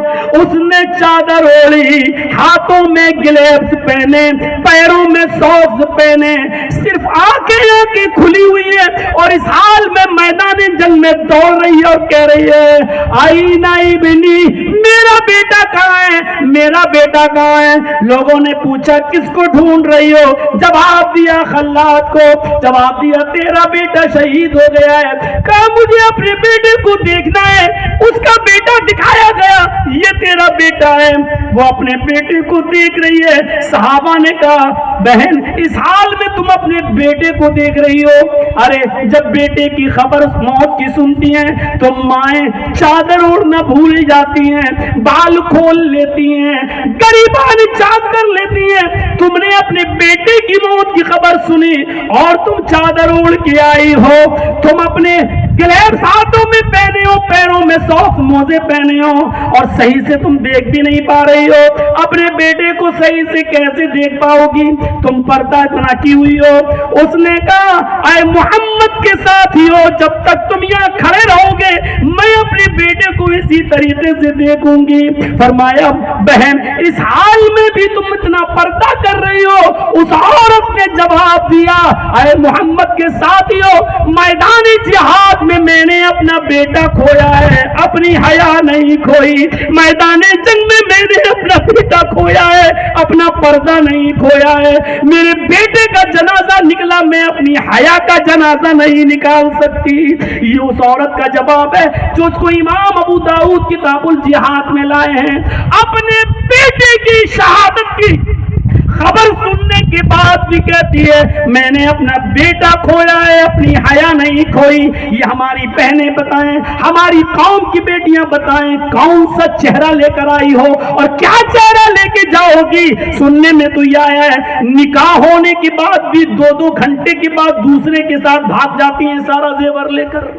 اس نے چادر اوڑھی، ہاتھوں میں گلیوز پہنے، پیروں میں ساکس پہنے، صرف آنکھیں کھلی ہوئی ہے اور اس حال میں میدان جنگ میں دوڑ رہی ہے اور کہہ رہی ہے آئینہ ابنی، میرا بیٹا کہاں ہے، میرا بیٹا کہاں ہے؟ لوگوں نے پوچھا کس کو ڈھونڈ رہی ہو؟ جواب دیا خلاد کو، جواب دیا تیرا بیٹا شہید ہو گیا ہے۔ کہا مجھے اپنے بیٹے کو دیکھنا ہے۔ اس کا بیٹا دکھایا گیا، یہ تیرا بیٹا ہے۔ وہ اپنے بیٹے کو دیکھ رہی ہے۔ صحابہ نے کہا بہن اس حال میں تم اپنے بیٹے کو دیکھ رہی ہو؟ ارے جب بیٹے کی خبر موت کی سنتی ہیں تو مائیں چادر اوڑھنا بھول جاتی ہیں، بال کھول لیتی ہیں، غریبان چاک کر لیتی ہیں۔ تم نے اپنے بیٹے کی موت کی خبر سنی اور تم چادر اوڑھ کے آئی ہو، تم اپنے گلیوز ہاتھوں میں پہنے ہو، پیروں میں ساکس موزے پہنے ہو اور صحیح سے تم دیکھ بھی نہیں پا رہی ہو۔ اپنے بیٹے کو صحیح سے کیسے دیکھ پاؤ گی؟ تم پردہ اتنا کی ہوئی ہو۔ اس نے کہا اے محمد کے ساتھی ہو، جب تک تم یہاں کھڑے رہو گے میں اپنے بیٹے کو اسی طریقے سے دیکھوں گی۔ فرمایا بہن اس حال میں بھی تم اتنا پردہ کر رہی ہو؟ اس عورت نے جواب دیا اے محمد کے ساتھی ہو، میدان جہاد میں نے اپنا بیٹا کھویا ہے، اپنی حیا نہیں کھوئی۔ میدان جنگ میں نے اپنا بیٹا کھویا ہے، اپنا پردہ نہیں کھویا ہے۔ میرے بیٹے کا جنازہ نکلا، میں اپنی حیا کا جنازہ نہیں نکال سکتی۔ یہ اس عورت کا جواب ہے جو اس کو امام ابو داؤد کتاب الجہاد میں لائے ہیں۔ اپنے بیٹے کی شہادت کی خبر سننے کے بعد بھی کہتی ہے میں نے اپنا بیٹا کھویا ہے، اپنی حیا نہیں کھوئی۔ یہ ہماری بہنیں بتائیں، ہماری قوم کی بیٹیاں بتائیں کون سا چہرہ لے کر آئی ہو اور کیا چہرہ لے کے جاؤ گی؟ سننے میں تو یہ آیا ہے نکاح ہونے کے بعد بھی 2 گھنٹے کے بعد دوسرے کے ساتھ بھاگ جاتی ہیں سارا زیور لے کر۔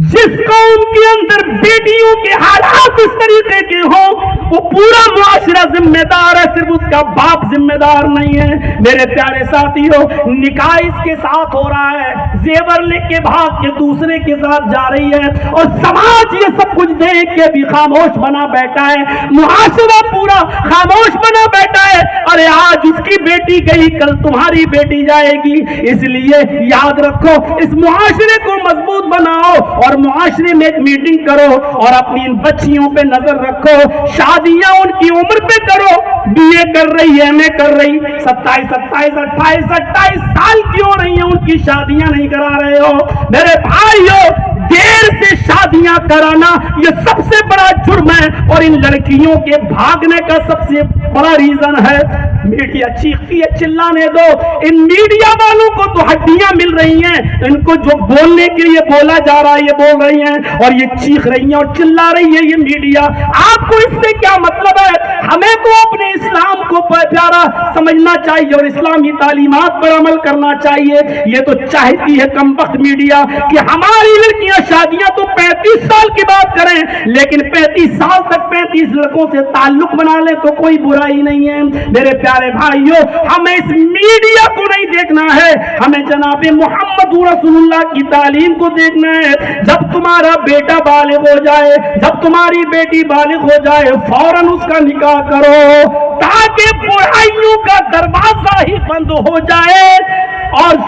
جس قوم کے اندر بیٹیوں کے حالات اس طریقے کے ہوں وہ پورا معاشرہ ذمہ دار ہے، صرف اس کا باپ ذمہ دار نہیں ہے۔ میرے پیارے ساتھیوں، نکاح اس کے ساتھ ہو رہا ہے، زیور لے کے بھاگ کے دوسرے کے ساتھ جا رہی ہے اور سماج یہ سب کچھ دیکھ کے بھی خاموش بنا بیٹھا ہے، معاشرہ پورا خاموش بنا بیٹھا ہے۔ ارے آج اس کی بیٹی گئی، کل تمہاری بیٹی جائے گی، اس لیے یاد رکھو اس معاشرے کو مضبوط بناؤ اور معاشرے میں ایک میٹنگ کرو اور اپنی ان بچیوں پہ نظر رکھو، شادیاں ان کی عمر پہ کرو۔ بی اے کر رہی ہے، ایم اے کر رہی، 27 28 سال کی ہو رہی ہیں، ان کی شادیاں نہیں کرا رہے ہو۔ میرے بھائیو دیر سے شادیاں کرانا یہ سب سے بڑا جرم ہے اور ان لڑکیوں کے بھاگنے کا سب سے بڑا ریزن ہے میڈیا چیختی ہے، چلانے دو۔ ان میڈیا والوں کو تو ہڈیاں مل رہی ہیں، ان کو جو بولنے کے لیے بولا جا رہا ہے یہ بول رہی ہیں اور یہ چیخ رہی ہیں اور چلا رہی ہے یہ میڈیا۔ آپ کو اس سے کیا مطلب ہے؟ ہمیں تو اپنے اسلام کو پیارا سمجھنا چاہیے اور اسلامی تعلیمات پر عمل کرنا چاہیے۔ یہ تو چاہتی ہے کمبخت میڈیا کہ ہماری لڑکیاں شادیاں تو 35 سال کی بات کریں لیکن 35 سال تک 35 لڑکوں سے تعلق بنا لیں تو کوئی برائی نہیں ہے۔ میرے پیارے بھائیوں ہمیں اس میڈیا کو نہیں دیکھنا ہے، ہمیں جناب محمد رسول اللہ کی تعلیم کو دیکھنا ہے۔ جب تمہارا بیٹا بالغ ہو جائے، جب تمہاری بیٹی بالغ ہو جائے فوراً اس کا نکاح کرو تاکہ برائیوں کا دروازہ ہی بند ہو جائے، اور